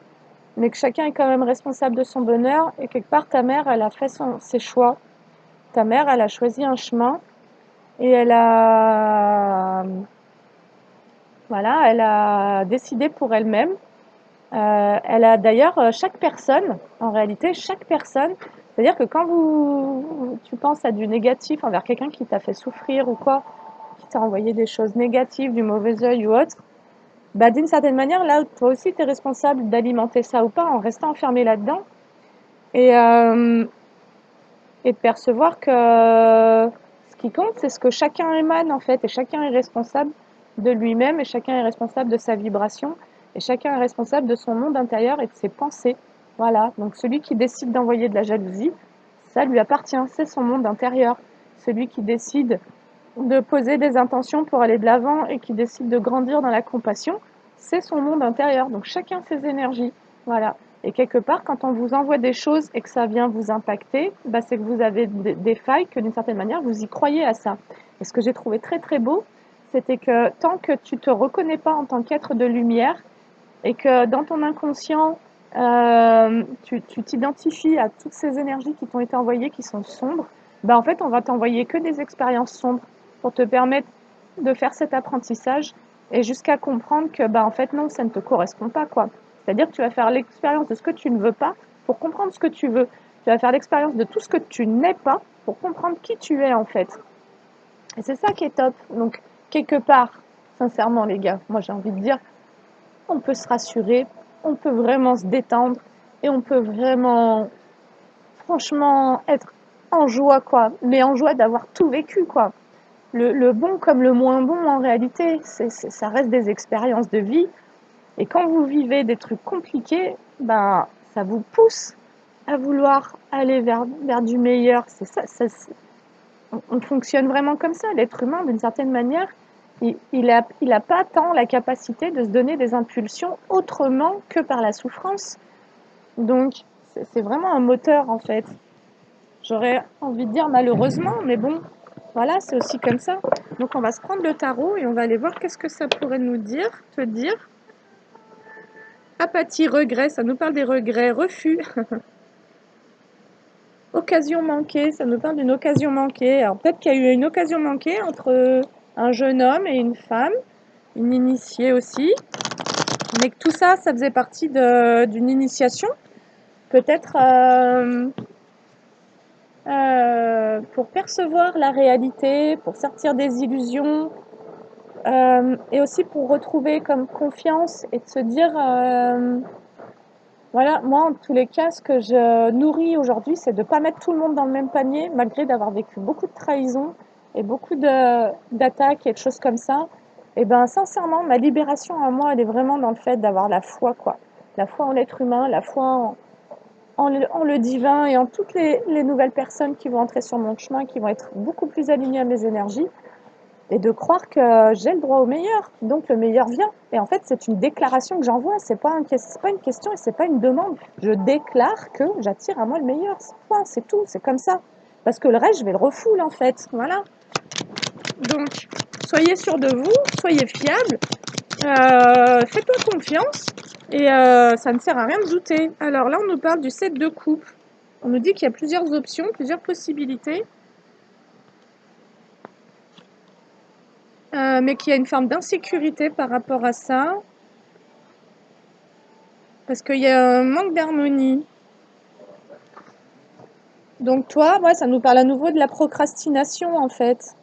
mais que chacun est quand même responsable de son bonheur, et quelque part ta mère, elle a fait ses choix. Ta mère, elle a choisi un chemin, et voilà, elle a décidé pour elle-même. Elle a d'ailleurs, chaque personne, en réalité, chaque personne, c'est-à-dire que quand tu penses à du négatif envers quelqu'un qui t'a fait souffrir ou quoi, qui t'a envoyé des choses négatives, du mauvais œil ou autre, bah, d'une certaine manière, là, toi aussi, tu es responsable d'alimenter ça ou pas en restant enfermé là-dedans. Et, euh, et de percevoir que ce qui compte, c'est ce que chacun émane en fait, et chacun est responsable de lui-même, et chacun est responsable de sa vibration, et chacun est responsable de son monde intérieur et de ses pensées. Voilà, donc celui qui décide d'envoyer de la jalousie, ça lui appartient, c'est son monde intérieur. Celui qui décide de poser des intentions pour aller de l'avant et qui décide de grandir dans la compassion, c'est son monde intérieur. Donc chacun ses énergies. Voilà. Et quelque part, quand on vous envoie des choses et que ça vient vous impacter, bah, c'est que vous avez des failles, que d'une certaine manière, vous y croyez à ça. Et ce que j'ai trouvé très très beau, c'était que tant que tu te reconnais pas en tant qu'être de lumière et que dans ton inconscient, tu t'identifies à toutes ces énergies qui t'ont été envoyées, qui sont sombres, bah en fait, on va t'envoyer que des expériences sombres pour te permettre de faire cet apprentissage et jusqu'à comprendre que, bah en fait, non, ça ne te correspond pas, quoi. C'est-à-dire que tu vas faire l'expérience de ce que tu ne veux pas pour comprendre ce que tu veux. Tu vas faire l'expérience de tout ce que tu n'es pas pour comprendre qui tu es, en fait. Et c'est ça qui est top. Donc, quelque part, sincèrement, les gars, moi j'ai envie de dire, on peut se rassurer, on peut vraiment se détendre et on peut vraiment, franchement, être en joie, quoi. Mais en joie d'avoir tout vécu, quoi. Le bon comme le moins bon, en réalité, ça reste des expériences de vie. Et quand vous vivez des trucs compliqués, ben, ça vous pousse à vouloir aller vers du meilleur. C'est ça, on fonctionne vraiment comme ça. L'être humain, d'une certaine manière, il a pas tant la capacité de se donner des impulsions autrement que par la souffrance. Donc, c'est vraiment un moteur, en fait. J'aurais envie de dire malheureusement, mais bon, voilà, c'est aussi comme ça. Donc, on va se prendre le tarot et on va aller voir qu'est-ce que ça pourrait nous dire, te dire. Apathie, regret, ça nous parle des regrets, refus. Occasion manquée, ça nous parle d'une occasion manquée. Alors peut-être qu'il y a eu une occasion manquée entre un jeune homme et une femme, une initiée aussi, mais que tout ça, ça faisait partie d'une initiation, peut-être pour percevoir la réalité, pour sortir des illusions, et aussi pour retrouver comme confiance et de se dire, voilà, moi en tous les cas, ce que je nourris aujourd'hui, c'est de ne pas mettre tout le monde dans le même panier, malgré d'avoir vécu beaucoup de trahisons et beaucoup d'attaques et de choses comme ça. Et ben sincèrement, ma libération à moi, elle est vraiment dans le fait d'avoir la foi, quoi. La foi en l'être humain, la foi en le divin et en toutes les nouvelles personnes qui vont entrer sur mon chemin, qui vont être beaucoup plus alignées à mes énergies et de croire que j'ai le droit au meilleur. Donc le meilleur vient. Et en fait, c'est une déclaration que j'envoie. C'est pas une question et c'est pas une demande. Je déclare que j'attire à moi le meilleur. C'est tout. C'est comme ça. Parce que le reste, je vais le refouler en fait. Voilà. Donc, soyez sûr de vous, soyez fiable, faites-toi confiance et ça ne sert à rien de douter. Alors là, on nous parle du 7 de coupe. On nous dit qu'il y a plusieurs options, plusieurs possibilités. Mais qu'il y a une forme d'insécurité par rapport à ça, parce qu'il y a un manque d'harmonie. Donc toi, ouais, ça nous parle à nouveau de la procrastination en fait.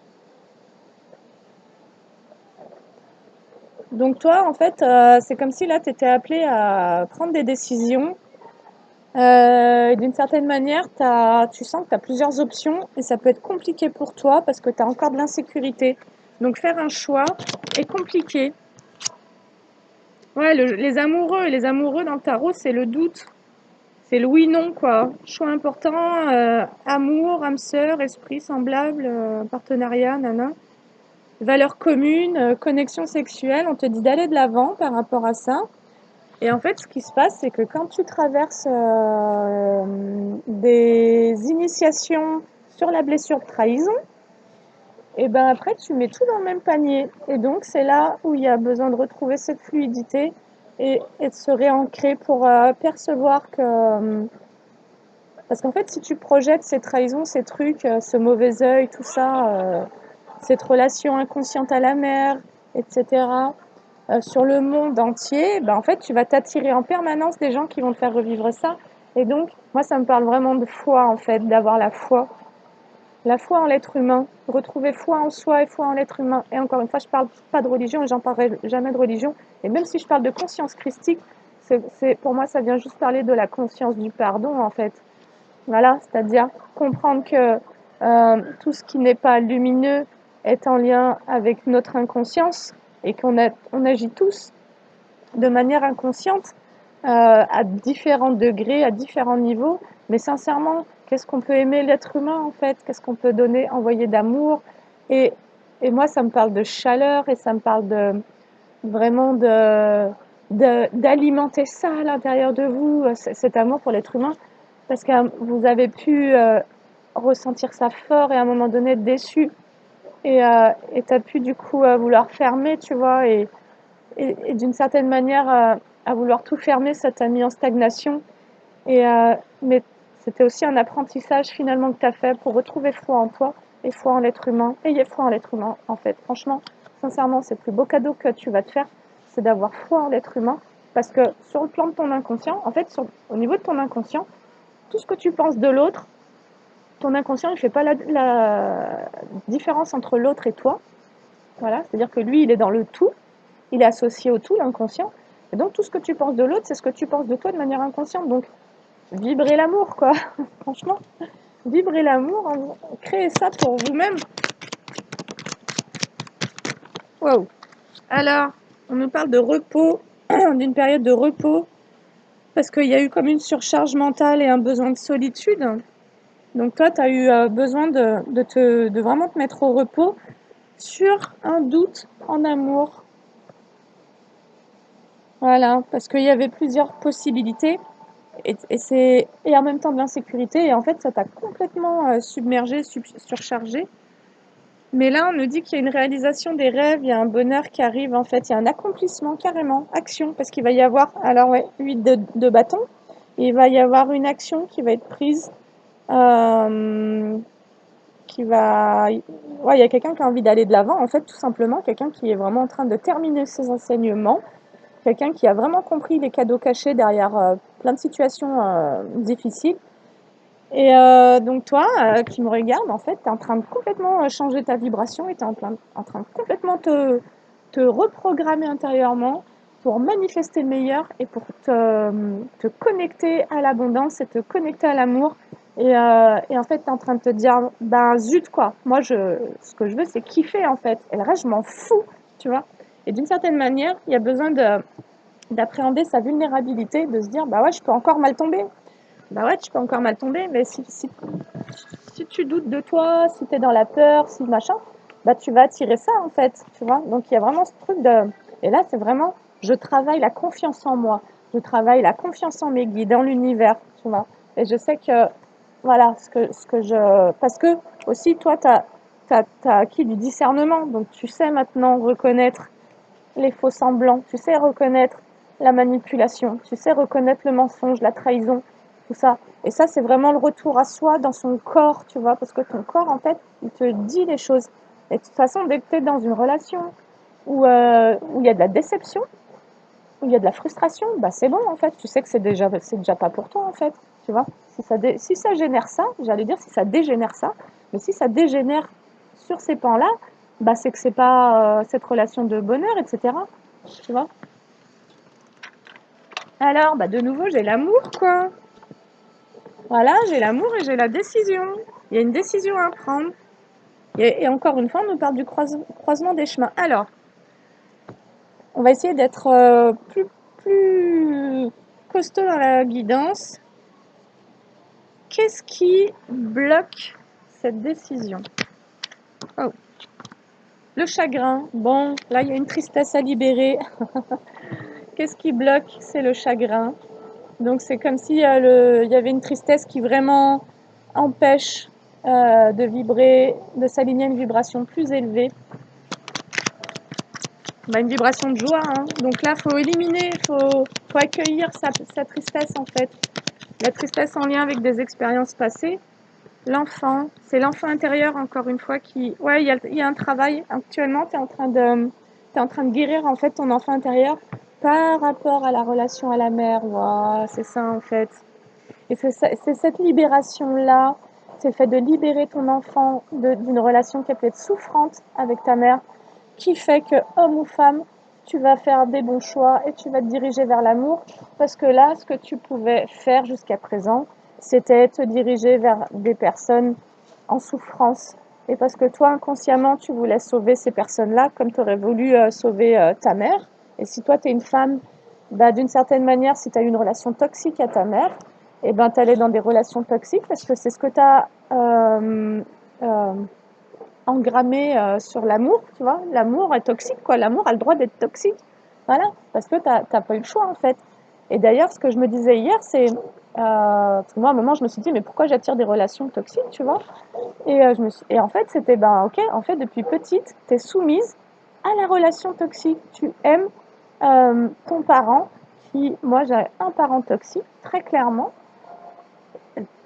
Donc toi, en fait, c'est comme si là, tu étais appelé à prendre des décisions. D'une certaine manière, tu sens que tu as plusieurs options et ça peut être compliqué pour toi parce que tu as encore de l'insécurité. Donc faire un choix est compliqué. Ouais, les amoureux dans le tarot, c'est le doute. C'est le oui-non, quoi. Choix important, amour, âme sœur, esprit semblable, partenariat, nana. Valeurs communes, connexion sexuelle. On te dit d'aller de l'avant par rapport à ça. Et en fait, ce qui se passe, c'est que quand tu traverses des initiations sur la blessure de trahison, et ben après, tu mets tout dans le même panier. Et donc, c'est là où il y a besoin de retrouver cette fluidité et de se réancrer pour percevoir que parce qu'en fait, si tu projettes ces trahisons, ces trucs, ce mauvais œil, tout ça, cette relation inconsciente à la mère, etc., sur le monde entier, ben, en fait, tu vas t'attirer en permanence des gens qui vont te faire revivre ça. Et donc, moi, ça me parle vraiment de foi, en fait, d'avoir la foi. La foi en l'être humain, retrouver foi en soi et foi en l'être humain. Et encore une fois, je ne parle pas de religion et j'en parlerai jamais de religion. Et même si je parle de conscience christique, pour moi, ça vient juste parler de la conscience du pardon, en fait. Voilà, c'est-à-dire comprendre que tout ce qui n'est pas lumineux est en lien avec notre inconscience et on agit tous de manière inconsciente à différents degrés, à différents niveaux. Mais sincèrement, qu'est-ce qu'on peut aimer l'être humain en fait? Qu'est-ce qu'on peut donner, envoyer d'amour? Et Et moi, ça me parle de chaleur et ça me parle de vraiment d'alimenter ça à l'intérieur de vous, cet amour pour l'être humain, parce que vous avez pu ressentir ça fort et à un moment donné être déçu et tu as pu du coup vouloir fermer, tu vois, et d'une certaine manière, à vouloir tout fermer, ça t'a mis en stagnation. Mais c'était aussi un apprentissage finalement que tu as fait pour retrouver foi en toi et foi en l'être humain. Ayez foi en l'être humain, en fait. Franchement, sincèrement, c'est le plus beau cadeau que tu vas te faire, c'est d'avoir foi en l'être humain. Parce que sur le plan de ton inconscient, en fait, au niveau de ton inconscient, tout ce que tu penses de l'autre, ton inconscient, il ne fait pas la différence entre l'autre et toi. Voilà, c'est-à-dire que lui, il est dans le tout, il est associé au tout, l'inconscient. Et donc, tout ce que tu penses de l'autre, c'est ce que tu penses de toi de manière inconsciente. Donc, vibrez l'amour, quoi. Franchement, vibrez l'amour, créez ça pour vous-même. Waouh. Alors, on nous parle de repos, d'une période de repos, parce qu'il y a eu comme une surcharge mentale et un besoin de solitude. Donc toi, tu as eu besoin de vraiment te mettre au repos sur un doute en amour. Voilà, parce qu'il y avait plusieurs possibilités et en même temps de l'insécurité. Et en fait, ça t'a complètement submergé, surchargé. Mais là, on nous dit qu'il y a une réalisation des rêves, il y a un bonheur qui arrive, en fait, il y a un accomplissement carrément, action, parce qu'il va y avoir, alors ouais, 8 de bâton, et il va y avoir une action qui va être prise, euh, ouais, il y a quelqu'un qui a envie d'aller de l'avant, en fait, tout simplement, quelqu'un qui est vraiment en train de terminer ses enseignements, quelqu'un qui a vraiment compris les cadeaux cachés derrière plein de situations difficiles. Et donc toi, qui me regardes, en fait, tu es en train de complètement changer ta vibration et tu es en train de complètement te reprogrammer intérieurement pour manifester le meilleur et pour te connecter à l'abondance et te connecter à l'amour. Et en fait, tu es en train de te dire, ben zut quoi, moi ce que je veux c'est kiffer en fait. Et le reste, je m'en fous, tu vois. Et d'une certaine manière, il y a besoin d'appréhender sa vulnérabilité, de se dire, bah ouais, je peux encore mal tomber. Bah ouais, tu peux encore mal tomber, mais si tu doutes de toi, si tu es dans la peur, si machin, bah tu vas attirer ça en fait, tu vois. Donc il y a vraiment ce truc de... Et là, c'est vraiment, je travaille la confiance en moi, je travaille la confiance en mes guides, dans l'univers, tu vois. Et je sais que, voilà, ce que je... Parce que aussi, toi, t'as acquis du discernement, donc tu sais maintenant reconnaître les faux semblants, tu sais reconnaître la manipulation, tu sais reconnaître le mensonge, la trahison, tout ça. Et ça, c'est vraiment le retour à soi dans son corps, tu vois, parce que ton corps, en fait, il te dit les choses. Et de toute façon, dès que tu es dans une relation où il y a de la déception, où il y a de la frustration, bah c'est bon, en fait, tu sais que c'est déjà pas pour toi, en fait, tu vois. Si ça génère ça, j'allais dire si ça dégénère ça, mais si ça dégénère sur ces pans-là, bah c'est que c'est pas cette relation de bonheur, etc. Tu vois. Alors, bah de nouveau, j'ai l'amour, quoi. Voilà, j'ai l'amour et j'ai la décision. Il y a une décision à prendre. Et encore une fois, on nous parle du croisement des chemins. Alors, on va essayer d'être plus costaud dans la guidance. Qu'est-ce qui bloque cette décision? Oh, le chagrin. Bon, là, il y a une tristesse à libérer. Qu'est-ce qui bloque? C'est le chagrin. Donc, c'est comme si il y avait une tristesse qui vraiment empêche de vibrer, de s'aligner à une vibration plus élevée. Bah, une vibration de joie. Hein. Donc là, il faut éliminer, faut accueillir sa tristesse, en fait. La tristesse en lien avec des expériences passées. L'enfant, c'est l'enfant intérieur, encore une fois, qui... Ouais, il y a un travail. Actuellement, t'es en train de guérir, en fait, ton enfant intérieur par rapport à la relation à la mère. Wow, c'est ça, en fait. Et c'est cette libération-là, c'est le fait de libérer ton enfant d'une relation qui a pu être souffrante avec ta mère, qui fait que, homme ou femme, tu vas faire des bons choix et tu vas te diriger vers l'amour. Parce que là, ce que tu pouvais faire jusqu'à présent, c'était te diriger vers des personnes en souffrance. Et parce que toi, inconsciemment, tu voulais sauver ces personnes-là comme tu aurais voulu sauver ta mère. Et si toi, tu es une femme, bah, d'une certaine manière, si tu as eu une relation toxique à ta mère, et ben, tu allais dans des relations toxiques parce que c'est ce que tu as engrammé sur l'amour, tu vois. L'amour est toxique, quoi. L'amour a le droit d'être toxique. Voilà, parce que t'as pas eu le choix, en fait. Et d'ailleurs, ce que je me disais hier, c'est... parce que moi, à un moment, je me suis dit, mais pourquoi j'attire des relations toxiques, tu vois? Et en fait, c'était, ben, ok, en fait, depuis petite, tu es soumise à la relation toxique. Tu aimes ton parent, qui, moi, j'ai un parent toxique, très clairement,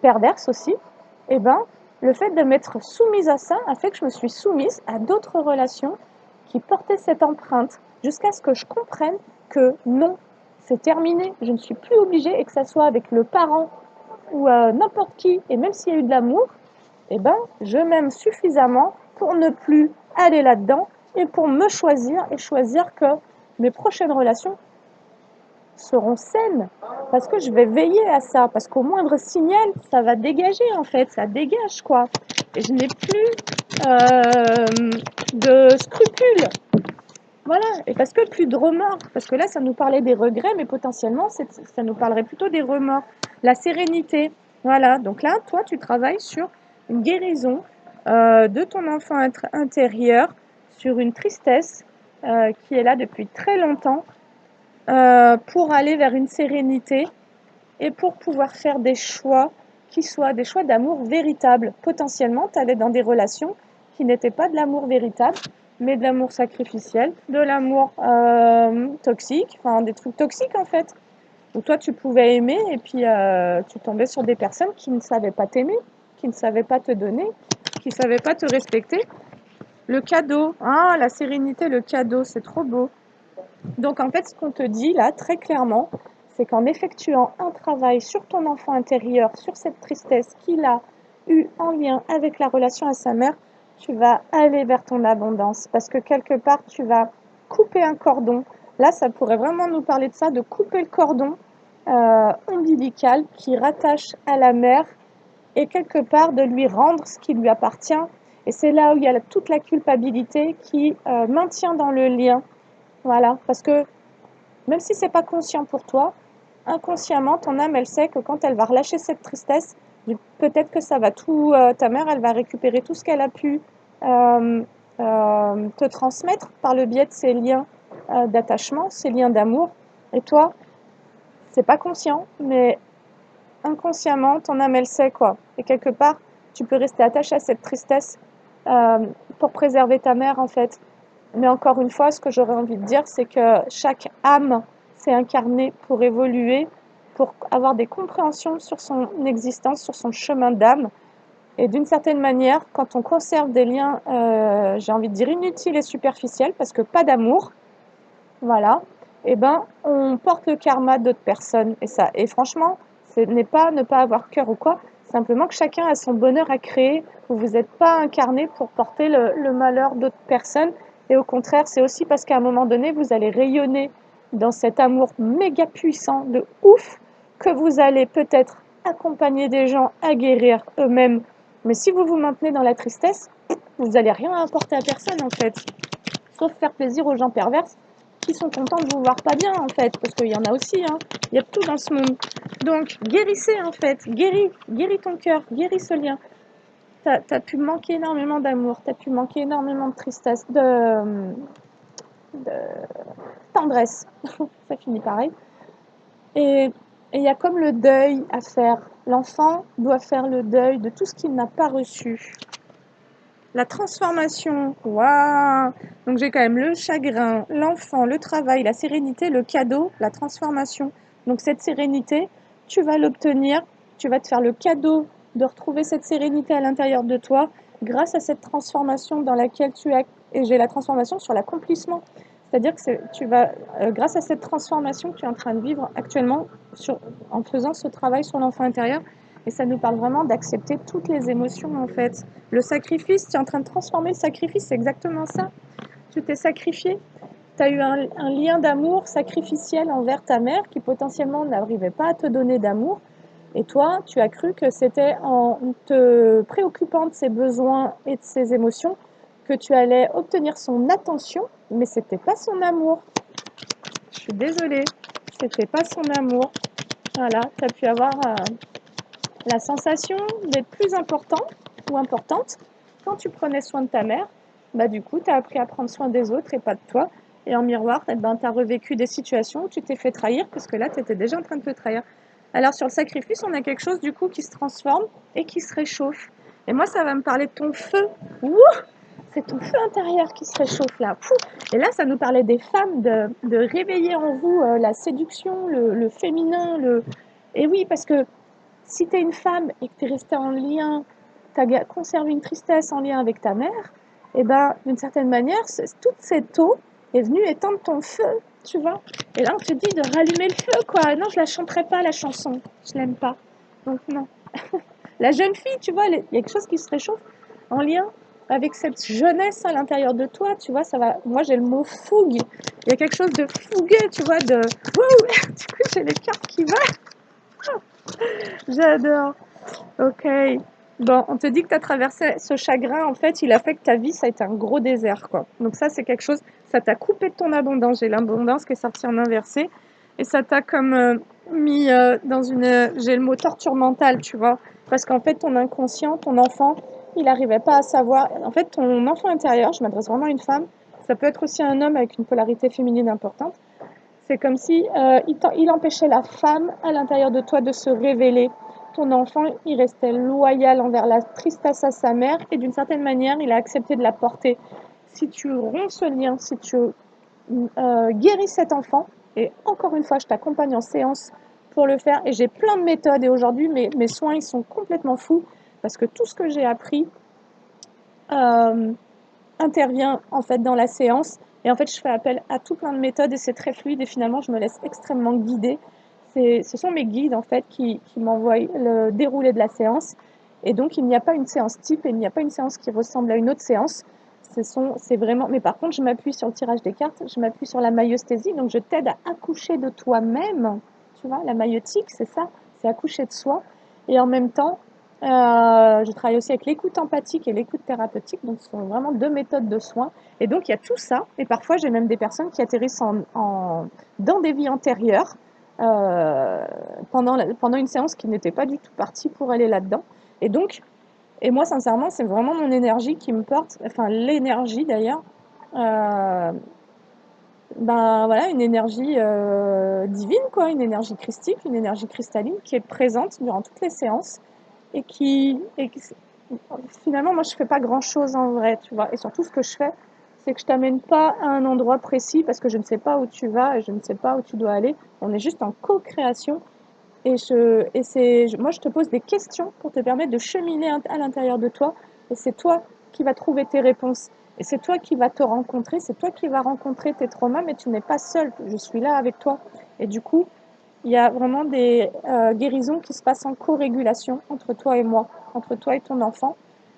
perverse aussi. Et ben, le fait de m'être soumise à ça a fait que je me suis soumise à d'autres relations qui portaient cette empreinte, jusqu'à ce que je comprenne que non, c'est terminé, je ne suis plus obligée, et que ça soit avec le parent ou n'importe qui, et même s'il y a eu de l'amour, eh ben, je m'aime suffisamment pour ne plus aller là-dedans et pour me choisir et choisir que mes prochaines relations seront saines. Parce que je vais veiller à ça. Parce qu'au moindre signal, ça va dégager en fait. Ça dégage quoi. Et je n'ai plus de scrupules. Voilà. Et parce que plus de remords. Parce que là, ça nous parlait des regrets, mais potentiellement, ça nous parlerait plutôt des remords. La sérénité. Voilà. Donc là, toi, tu travailles sur une guérison de ton enfant intérieur, sur une tristesse qui est là depuis très longtemps, pour aller vers une sérénité et pour pouvoir faire des choix qui soient des choix d'amour véritable. Potentiellement, tu allais dans des relations qui n'étaient pas de l'amour véritable, mais de l'amour sacrificiel, de l'amour toxique, enfin des trucs toxiques en fait, où toi tu pouvais aimer et puis tu tombais sur des personnes qui ne savaient pas t'aimer, qui ne savaient pas te donner, qui ne savaient pas te respecter. Le cadeau, ah la sérénité, le cadeau, c'est trop beau. Donc en fait, ce qu'on te dit là, très clairement, c'est qu'en effectuant un travail sur ton enfant intérieur, sur cette tristesse qu'il a eue en lien avec la relation à sa mère, tu vas aller vers ton abondance. Parce que quelque part, tu vas couper un cordon. Là, ça pourrait vraiment nous parler de ça, de couper le cordon ombilical qui rattache à la mère et quelque part de lui rendre ce qui lui appartient. Et c'est là où il y a toute la culpabilité qui maintient dans le lien. Voilà, parce que même si c'est pas conscient pour toi, inconsciemment, ton âme, elle sait que quand elle va relâcher cette tristesse, peut-être que ça va tout, ta mère, elle va récupérer tout ce qu'elle a pu euh, te transmettre par le biais de ces liens d'attachement, ces liens d'amour. Et toi, c'est pas conscient, mais inconsciemment, ton âme, elle sait quoi. Et quelque part, tu peux rester attaché à cette tristesse euh, pour préserver ta mère, en fait. Mais encore une fois, ce que j'aurais envie de dire, c'est que chaque âme s'est incarnée pour évoluer, pour avoir des compréhensions sur son existence, sur son chemin d'âme. Et d'une certaine manière, quand on conserve des liens, j'ai envie de dire inutiles et superficiels, parce que pas d'amour, voilà, et ben on porte le karma d'autres personnes. Et franchement, ce n'est pas ne pas avoir cœur ou quoi, simplement que chacun a son bonheur à créer. Vous n'êtes pas incarné pour porter le malheur d'autres personnes. Et au contraire, c'est aussi parce qu'à un moment donné, vous allez rayonner dans cet amour méga puissant de ouf que vous allez peut-être accompagner des gens à guérir eux-mêmes. Mais si vous vous maintenez dans la tristesse, vous n'allez rien apporter à personne en fait, sauf faire plaisir aux gens perverses qui sont contents de vous voir pas bien en fait, parce qu'il y en a aussi, hein. Il y a tout dans ce monde. Donc guérissez en fait, guéris ton cœur, guéris ce lien. T'as pu manquer énormément d'amour, t'as pu manquer énormément de tristesse, de tendresse. Ça finit pareil. Et il y a comme le deuil à faire. L'enfant doit faire le deuil de tout ce qu'il n'a pas reçu. La transformation, waouh! Donc j'ai quand même le chagrin, l'enfant, le travail, la sérénité, le cadeau, la transformation. Donc cette sérénité, tu vas l'obtenir, tu vas te faire le cadeau de retrouver cette sérénité à l'intérieur de toi grâce à cette transformation dans laquelle tu es. Et j'ai la transformation sur l'accomplissement. C'est-à-dire que tu vas, grâce à cette transformation que tu es en train de vivre actuellement en faisant ce travail sur l'enfant intérieur, et ça nous parle vraiment d'accepter toutes les émotions en fait. Le sacrifice, tu es en train de transformer le sacrifice, c'est exactement ça. Tu t'es sacrifié, tu as eu un lien d'amour sacrificiel envers ta mère qui potentiellement n'arrivait pas à te donner d'amour. Et toi, tu as cru que c'était en te préoccupant de ses besoins et de ses émotions que tu allais obtenir son attention, mais c'était pas son amour. Je suis désolée, c'était pas son amour. Voilà, tu as pu avoir la sensation d'être plus important ou importante, quand tu prenais soin de ta mère, bah du coup, tu as appris à prendre soin des autres et pas de toi. Et en miroir, eh ben, tu as revécu des situations où tu t'es fait trahir, parce que là, tu étais déjà en train de te trahir. Alors sur le sacrifice, on a quelque chose du coup qui se transforme et qui se réchauffe. Et moi, ça va me parler de ton feu. Ouh, c'est ton feu intérieur qui se réchauffe là. Fou. Et là, ça nous parlait des femmes, de réveiller en vous la séduction, le féminin. Et oui, parce que si tu es une femme et que tu es restée en lien, tu as conservé une tristesse en lien avec ta mère, et ben d'une certaine manière, toute cette eau est venue éteindre ton feu, tu vois. Et là, on te dit de rallumer le feu, quoi. Non, je la chanterai pas, la chanson. Je l'aime pas. Donc, non. La jeune fille, tu vois, il y a quelque chose qui se réchauffe en lien avec cette jeunesse à l'intérieur de toi, tu vois, ça va. Moi, j'ai le mot fougue. Il y a quelque chose de fougueux, tu vois, de. Wouh. Du coup, j'ai les cartes qui vont. J'adore. Ok. Bon, on te dit que tu as traversé ce chagrin, en fait, il a fait que ta vie, ça a été un gros désert, quoi. Donc ça, c'est quelque chose, ça t'a coupé de ton abondance. J'ai l'abondance qui est sortie en inversé. Et ça t'a comme mis dans une, j'ai le mot torture mentale, tu vois. Parce qu'en fait, ton inconscient, ton enfant, il n'arrivait pas à savoir. En fait, ton enfant intérieur, je m'adresse vraiment à une femme, ça peut être aussi un homme avec une polarité féminine importante. C'est comme si il empêchait la femme à l'intérieur de toi de se révéler. Ton enfant, il restait loyal envers la tristesse à sa mère et d'une certaine manière, il a accepté de la porter. Si tu romps ce lien, si tu guéris cet enfant, et encore une fois, je t'accompagne en séance pour le faire et j'ai plein de méthodes et aujourd'hui, mes soins, ils sont complètement fous parce que tout ce que j'ai appris, euh, intervient en fait dans la séance et en fait je fais appel à tout plein de méthodes et c'est très fluide et finalement je me laisse extrêmement guider. Ce sont mes guides en fait qui m'envoient le déroulé de la séance et donc il n'y a pas une séance type et il n'y a pas une séance qui ressemble à une autre séance. C'est vraiment, mais par contre je m'appuie sur le tirage des cartes, je m'appuie sur la maïeusthésie, donc je t'aide à accoucher de toi-même, tu vois, la maïeutique c'est ça, c'est accoucher de soi et en même temps je travaille aussi avec l'écoute empathique et l'écoute thérapeutique, donc ce sont vraiment deux méthodes de soins. Et donc il y a tout ça, et parfois j'ai même des personnes qui atterrissent dans des vies antérieures pendant une séance qui n'était pas du tout partie pour aller là-dedans. Et donc, et moi sincèrement, c'est vraiment mon énergie qui me porte, enfin l'énergie d'ailleurs, euh, ben voilà, une énergie divine, quoi, une énergie christique, une énergie cristalline qui est présente durant toutes les séances et qui finalement, moi, je fais pas grand-chose en vrai, tu vois. Et surtout, ce que je fais, c'est que je t'amène pas à un endroit précis parce que je ne sais pas où tu vas et je ne sais pas où tu dois aller. On est juste en co-création moi, je te pose des questions pour te permettre de cheminer à l'intérieur de toi. Et c'est toi qui vas trouver tes réponses. Et c'est toi qui vas te rencontrer, c'est toi qui vas rencontrer tes traumas, mais tu n'es pas seul. Je suis là avec toi. Et du coup, il y a vraiment des guérisons qui se passent en co-régulation entre toi et moi, entre toi et ton enfant.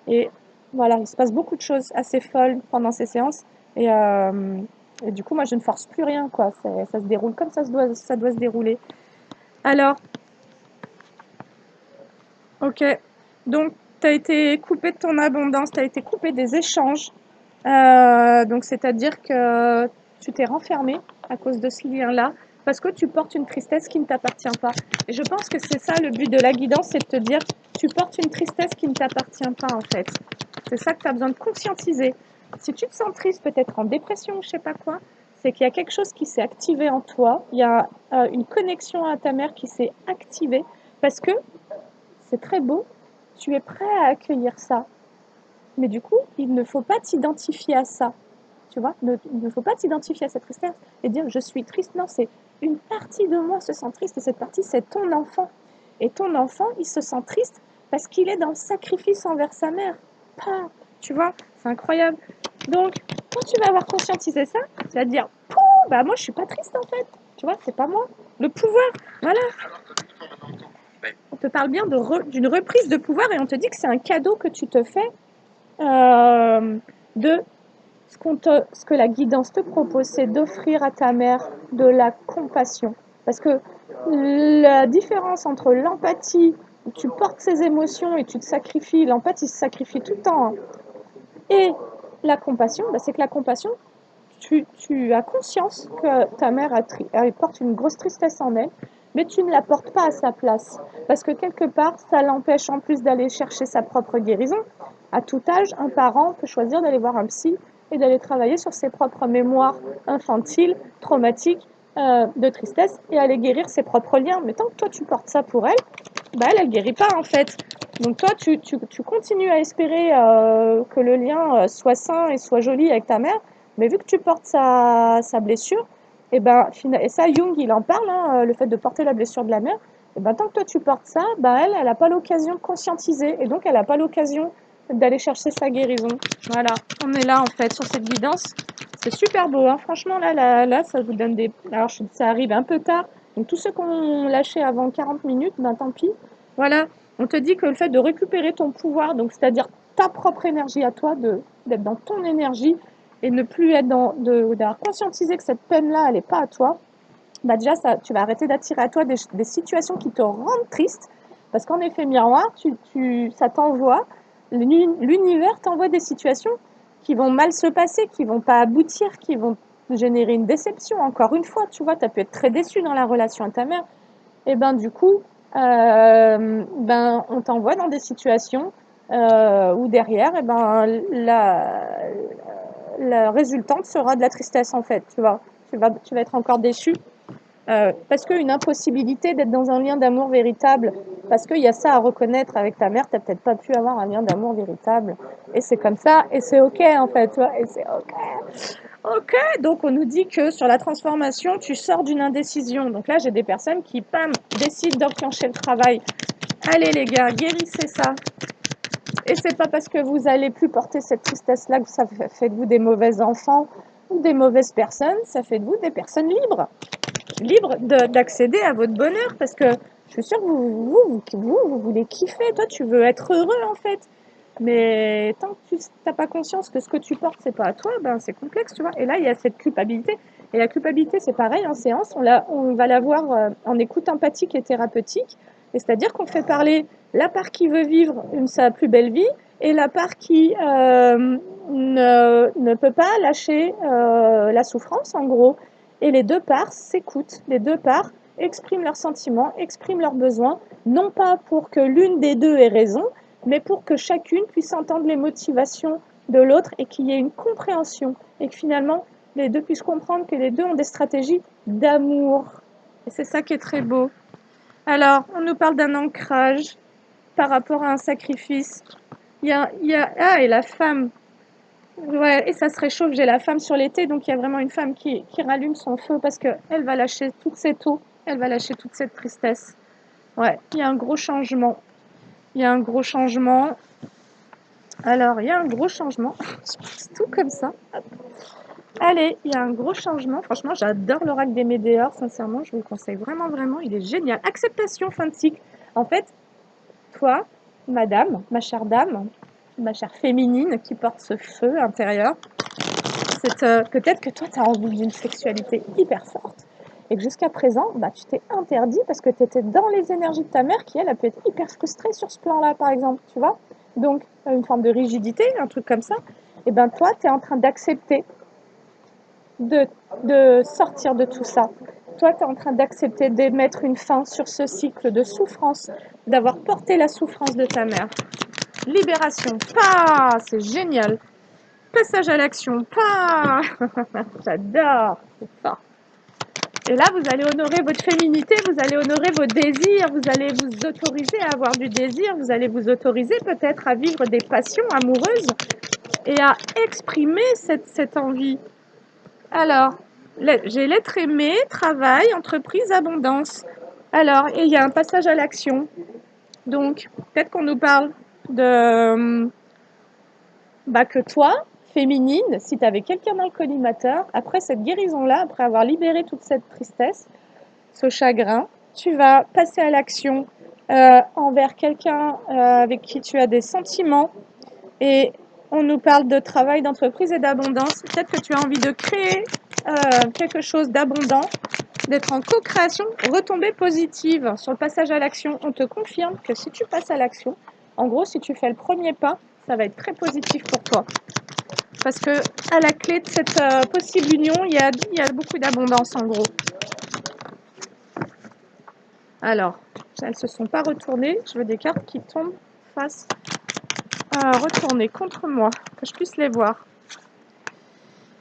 Et voilà, il se passe beaucoup de choses assez folles pendant ces séances. Et du coup, moi, je ne force plus rien, quoi. Ça se déroule comme ça doit se dérouler. Alors, ok. Donc, tu as été coupé de ton abondance, tu as été coupé des échanges. Donc, c'est-à-dire que tu t'es renfermé à cause de ce lien-là, parce que tu portes une tristesse qui ne t'appartient pas. Et je pense que c'est ça le but de la guidance, c'est de te dire, tu portes une tristesse qui ne t'appartient pas en fait. C'est ça que tu as besoin de conscientiser. Si tu te sens triste, peut-être en dépression ou je sais pas quoi, c'est qu'il y a quelque chose qui s'est activé en toi, il y a une connexion à ta mère qui s'est activée, parce que c'est très beau, tu es prêt à accueillir ça. Mais du coup, il ne faut pas t'identifier à ça. Tu vois, il ne faut pas t'identifier à cette tristesse et dire je suis triste. Non, c'est une partie de moi se sent triste et cette partie, c'est ton enfant. Et ton enfant, il se sent triste parce qu'il est dans le sacrifice envers sa mère. Pas, tu vois, c'est incroyable. Donc, quand tu vas avoir conscientisé ça, tu vas te dire, bah moi, je suis pas triste en fait. Tu vois, c'est pas moi. Le pouvoir, voilà. On te parle bien d'une reprise de pouvoir et on te dit que c'est un cadeau que tu te fais de ce que la guidance te propose, c'est d'offrir à ta mère de la compassion. Parce que la différence entre l'empathie, où tu portes ses émotions et tu te sacrifies, l'empathie se sacrifie tout le temps, hein, et la compassion, bah, c'est que la compassion, tu as conscience que ta mère elle porte une grosse tristesse en elle, mais tu ne la portes pas à sa place. Parce que quelque part, ça l'empêche en plus d'aller chercher sa propre guérison. À tout âge, un parent peut choisir d'aller voir un psy et d'aller travailler sur ses propres mémoires infantiles, traumatiques, de tristesse et aller guérir ses propres liens. Mais tant que toi, tu portes ça pour elle, bah elle ne guérit pas en fait. Donc toi, tu continues à espérer que le lien soit sain et soit joli avec ta mère, mais vu que tu portes sa blessure, et, ben, et ça, Jung, il en parle, hein, le fait de porter la blessure de la mère, et ben, tant que toi, tu portes ça, bah, elle n'a pas l'occasion de conscientiser, et donc elle n'a pas l'occasion d'aller chercher sa guérison. Voilà, on est là en fait sur cette guidance. C'est super beau, hein. Franchement, là, ça vous donne des... Alors, ça arrive un peu tard, donc tous ceux qui ont lâché avant 40 minutes, ben tant pis. Voilà, on te dit que le fait de récupérer ton pouvoir, donc c'est-à-dire ta propre énergie à toi, d'être dans ton énergie et ne plus être d'avoir conscientisé que cette peine-là, elle n'est pas à toi, bah déjà, ça, tu vas arrêter d'attirer à toi des situations qui te rendent triste, parce qu'en effet miroir, ça t'envoie, l'univers t'envoie des situations qui vont mal se passer, qui vont pas aboutir, qui vont générer une déception. Encore une fois, tu vois, tu as pu être très déçu dans la relation à ta mère, et ben du coup, ben on t'envoie dans des situations où derrière, et ben la résultante sera de la tristesse en fait, tu vois. Tu vas être encore déçu parce qu'une impossibilité d'être dans un lien d'amour véritable, parce qu'il y a ça à reconnaître avec ta mère, tu n'as peut-être pas pu avoir un lien d'amour véritable. Et c'est comme ça, et c'est OK en fait, tu vois, et c'est OK. OK, donc on nous dit que sur la transformation, tu sors d'une indécision. Donc là, j'ai des personnes qui, pam, décident d'enclencher le travail. Allez les gars, guérissez ça. Et c'est pas parce que vous allez plus porter cette tristesse-là que ça fait de vous des mauvais enfants ou des mauvaises personnes, ça fait de vous des personnes libres d'accéder à votre bonheur parce que je suis sûre que vous voulez kiffer. Toi, tu veux être heureux en fait. Mais tant que tu n'as pas conscience que ce que tu portes, c'est pas à toi, ben c'est complexe, tu vois. Et là, il y a cette culpabilité. Et la culpabilité, c'est pareil en séance, on va la voir en écoute empathique et thérapeutique. Et c'est-à-dire qu'on fait parler la part qui veut vivre sa plus belle vie et la part qui ne peut pas lâcher la souffrance, en gros. Et les deux parts s'écoutent, les deux parts expriment leurs sentiments, expriment leurs besoins, non pas pour que l'une des deux ait raison, mais pour que chacune puisse entendre les motivations de l'autre et qu'il y ait une compréhension et que finalement les deux puissent comprendre que les deux ont des stratégies d'amour. Et c'est ça qui est très beau. Alors, on nous parle d'un ancrage par rapport à un sacrifice. Ah, et la femme. Ouais, et ça se réchauffe. J'ai la femme sur l'été, donc il y a vraiment une femme qui rallume son feu parce qu'elle va lâcher toute cette eau, elle va lâcher toute cette tristesse. Ouais, il y a un gros changement. Il y a un gros changement. Alors, il y a un gros changement. Je pense tout comme ça. Allez, il y a un gros changement. Franchement, j'adore l'oracle des Médéors. Sincèrement, je vous le conseille vraiment, vraiment. Il est génial. Acceptation, fin de cycle. En fait, toi, madame, ma chère dame, ma chère féminine qui porte ce feu intérieur, peut-être que toi, tu as envie d'une sexualité hyper forte et que jusqu'à présent, bah, tu t'es interdit parce que tu étais dans les énergies de ta mère qui, elle, a pu être hyper frustrée sur ce plan-là, par exemple, tu vois. Donc, une forme de rigidité, un truc comme ça. Et ben toi, tu es en train d'accepter de, de sortir de tout ça. Toi, tu es en train d'accepter de mettre une fin sur ce cycle de souffrance, d'avoir porté la souffrance de ta mère. Libération, pas, c'est génial. Passage à l'action, pas. J'adore, c'est fort. Et là, vous allez honorer votre féminité, vous allez honorer vos désirs, vous allez vous autoriser à avoir du désir, vous allez vous autoriser peut-être à vivre des passions amoureuses et à exprimer cette envie. Alors, j'ai l'être aimé, travail, entreprise, abondance. Alors, et il y a un passage à l'action. Donc, peut-être qu'on nous parle de que toi, féminine, si tu avais quelqu'un dans le collimateur, après cette guérison-là, après avoir libéré toute cette tristesse, ce chagrin, tu vas passer à l'action envers quelqu'un avec qui tu as des sentiments. Et on nous parle de travail, d'entreprise et d'abondance. Peut-être que tu as envie de créer quelque chose d'abondant, d'être en co-création, retombée positive. Sur le passage à l'action, on te confirme que si tu passes à l'action, en gros, si tu fais le premier pas, ça va être très positif pour toi. Parce que à la clé de cette possible union, il y a beaucoup d'abondance en gros. Alors, elles ne se sont pas retournées. Je veux des cartes qui tombent face retourner contre moi, que je puisse les voir.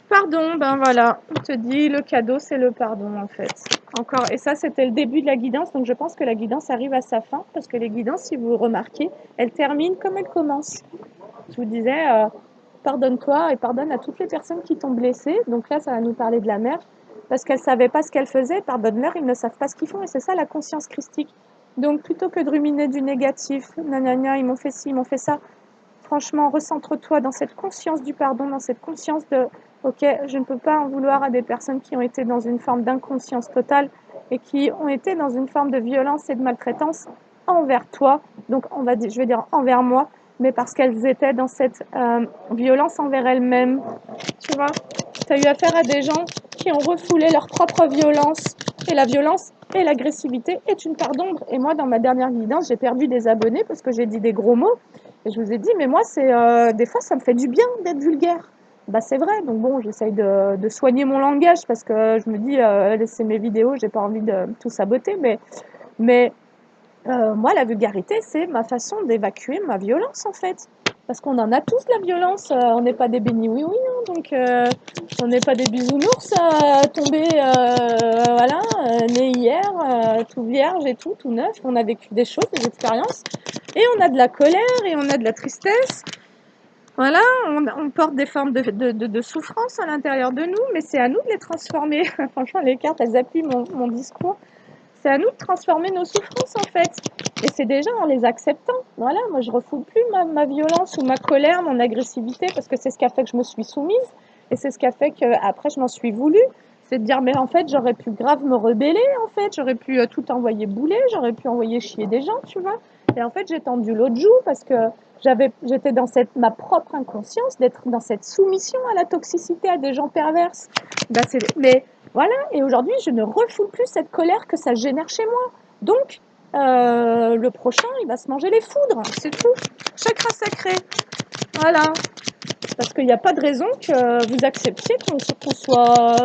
Pardon, ben voilà, on te dit le cadeau, c'est le pardon en fait. Encore, et ça c'était le début de la guidance, donc je pense que la guidance arrive à sa fin, parce que les guidances, si vous remarquez, elles terminent comme elles commencent. Je vous disais, pardonne-toi et pardonne à toutes les personnes qui t'ont blessé. Donc là, ça va nous parler de la mère, parce qu'elle ne savait pas ce qu'elle faisait. Pardonne-leur, ils ne savent pas ce qu'ils font, et c'est ça la conscience christique. Donc plutôt que de ruminer du négatif, nanana, ils m'ont fait ci, ils m'ont fait ça, franchement, recentre-toi dans cette conscience du pardon, dans cette conscience de ok, je ne peux pas en vouloir à des personnes qui ont été dans une forme d'inconscience totale et qui ont été dans une forme de violence et de maltraitance envers toi. Donc, je vais dire envers moi, mais parce qu'elles étaient dans cette violence envers elles-mêmes. Tu vois, tu as eu affaire à des gens qui ont refoulé leur propre violence. Et la violence et l'agressivité est une part d'ombre. Et moi, dans ma dernière guidance, j'ai perdu des abonnés parce que j'ai dit des gros mots. Et je vous ai dit, mais moi, des fois, ça me fait du bien d'être vulgaire. Bah, c'est vrai. Donc bon, j'essaye de soigner mon langage parce que je me dis, c'est mes vidéos, j'ai pas envie de tout saboter. Mais moi, la vulgarité, c'est ma façon d'évacuer ma violence, en fait. Parce qu'on en a tous la violence, on n'est pas des bénis oui-oui, hein, donc on n'est pas des bisounours tombés, voilà, nés hier, tout vierge et tout neuf. On a vécu des choses, des expériences, et on a de la colère, et on a de la tristesse. Voilà, on porte des formes de souffrance à l'intérieur de nous, mais c'est à nous de les transformer. Franchement, les cartes, elles appuient mon discours. C'est à nous de transformer nos souffrances en fait. Et c'est déjà en les acceptant. Voilà, moi je refoule plus ma violence ou ma colère, mon agressivité, parce que c'est ce qui a fait que je me suis soumise. Et c'est ce qui a fait qu'après je m'en suis voulu. C'est de dire, mais en fait, j'aurais pu grave me rebeller, en fait. J'aurais pu tout envoyer bouler, j'aurais pu envoyer chier des gens, tu vois. Et en fait, j'ai tendu l'autre joue parce que j'étais dans ma propre inconscience, d'être dans cette soumission à la toxicité, à des gens perverses. Mais voilà, et aujourd'hui, je ne refoule plus cette colère que ça génère chez moi. Donc, le prochain, il va se manger les foudres, c'est tout. Chakra sacré, voilà. Parce qu'il n'y a pas de raison que vous acceptiez qu'on soit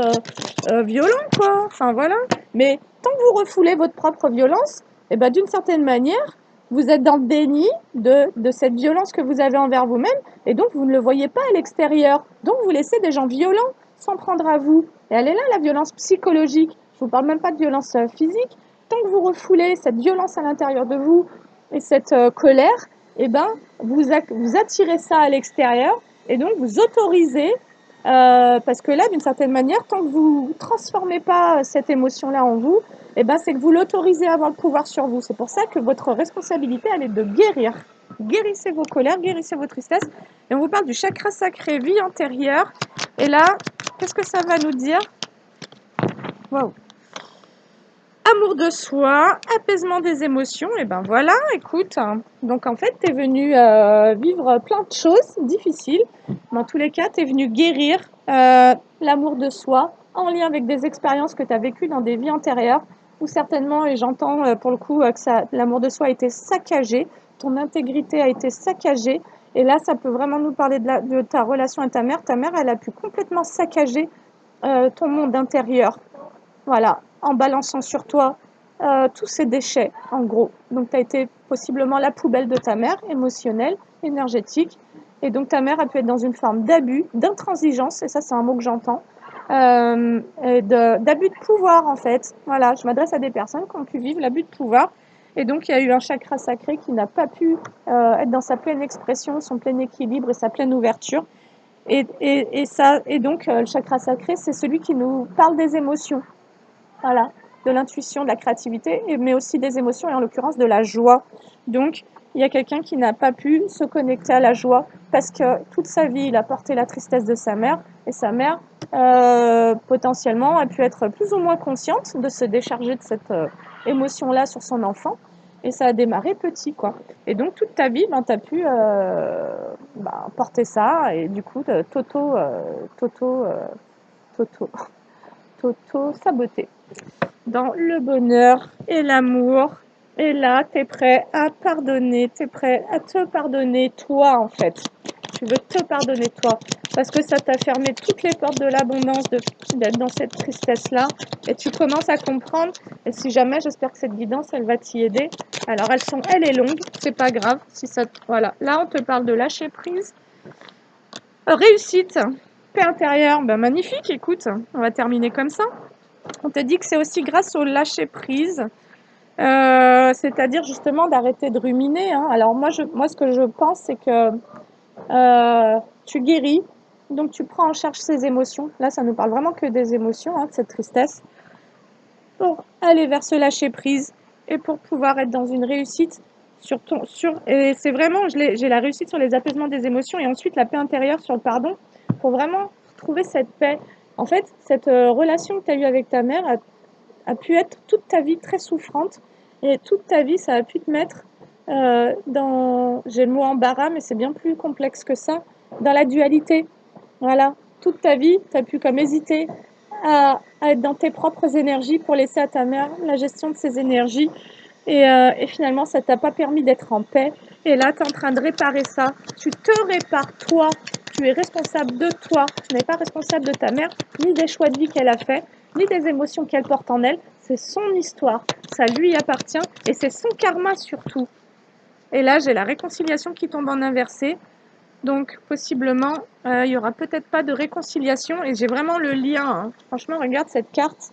violent, quoi. Enfin, voilà. Mais tant que vous refoulez votre propre violence, et ben, d'une certaine manière, vous êtes dans le déni de cette violence que vous avez envers vous-même, et donc vous ne le voyez pas à l'extérieur. Donc vous laissez des gens violents s'en prendre à vous. Et elle est là, la violence psychologique. Je ne vous parle même pas de violence physique. Tant que vous refoulez cette violence à l'intérieur de vous et cette colère, eh ben, vous attirez ça à l'extérieur et donc vous autorisez, parce que là, d'une certaine manière, tant que vous ne transformez pas cette émotion-là en vous, eh ben, c'est que vous l'autorisez à avoir le pouvoir sur vous. C'est pour ça que votre responsabilité, elle est de guérir. Guérissez vos colères, guérissez vos tristesses. Et on vous parle du chakra sacré, vie antérieure. Et là, qu'est-ce que ça va nous dire? Waouh! Amour de soi, apaisement des émotions, et ben voilà, écoute. Donc en fait, tu es venu vivre plein de choses difficiles. Mais en tous les cas, tu es venu guérir l'amour de soi en lien avec des expériences que tu as vécues dans des vies antérieures, où certainement, et j'entends pour le coup que l'amour de soi a été saccagé, ton intégrité a été saccagée. Et là, ça peut vraiment nous parler de ta relation à ta mère. Ta mère, elle a pu complètement saccager ton monde intérieur. Voilà, en balançant sur toi tous ces déchets, en gros. Donc, tu as été possiblement la poubelle de ta mère, émotionnelle, énergétique. Et donc, ta mère a pu être dans une forme d'abus, d'intransigeance, et ça, c'est un mot que j'entends, d'abus de pouvoir, en fait. Voilà, je m'adresse à des personnes qui ont pu vivre l'abus de pouvoir. Et donc, il y a eu un chakra sacré qui n'a pas pu être dans sa pleine expression, son plein équilibre et sa pleine ouverture. Et donc, le chakra sacré, c'est celui qui nous parle des émotions. Voilà, de l'intuition, de la créativité, mais aussi des émotions, et en l'occurrence de la joie. Donc, il y a quelqu'un qui n'a pas pu se connecter à la joie parce que toute sa vie, il a porté la tristesse de sa mère, et sa mère, potentiellement, a pu être plus ou moins consciente de se décharger de cette émotion-là sur son enfant, et ça a démarré petit, quoi. Et donc, toute ta vie, ben, tu as pu porter ça, et du coup, t'auto-saboter dans le bonheur et l'amour. Et là, tu es prêt à pardonner, tu es prêt à te pardonner, toi, en fait. tu veux te pardonner toi, parce que ça t'a fermé toutes les portes de l'abondance, d'être dans cette tristesse-là, et tu commences à comprendre, et si jamais, j'espère que cette guidance, elle va t'y aider. Alors, elle est longue, c'est pas grave, si ça, voilà. Là, on te parle de lâcher prise. Réussite, paix intérieure, ben magnifique, écoute, on va terminer comme ça. On te dit que c'est aussi grâce au lâcher prise, c'est-à-dire justement d'arrêter de ruminer, hein. Alors moi, ce que je pense, c'est que tu guéris, donc tu prends en charge ces émotions. Là, ça nous parle vraiment que des émotions, hein, de cette tristesse, pour aller vers ce lâcher prise et pour pouvoir être dans une réussite et c'est vraiment, j'ai la réussite sur les apaisements des émotions et ensuite la paix intérieure sur le pardon, pour vraiment trouver cette paix. En fait, cette relation que tu as eue avec ta mère a pu être toute ta vie très souffrante, et toute ta vie, ça a pu te mettre j'ai le mot embarras, mais c'est bien plus complexe que ça, dans la dualité. Voilà, toute ta vie, tu as pu comme hésiter à être dans tes propres énergies pour laisser à ta mère la gestion de ses énergies. Et finalement, ça t'a pas permis d'être en paix. Et là, tu es en train de réparer ça. Tu te répares toi. Tu es responsable de toi. Tu n'es pas responsable de ta mère, ni des choix de vie qu'elle a fait, ni des émotions qu'elle porte en elle. C'est son histoire. Ça lui appartient. Et c'est son karma surtout. Et là, j'ai la réconciliation qui tombe en inversé. Donc, possiblement, il n'y aura peut-être pas de réconciliation. Et j'ai vraiment le lien, hein. Franchement, regarde cette carte.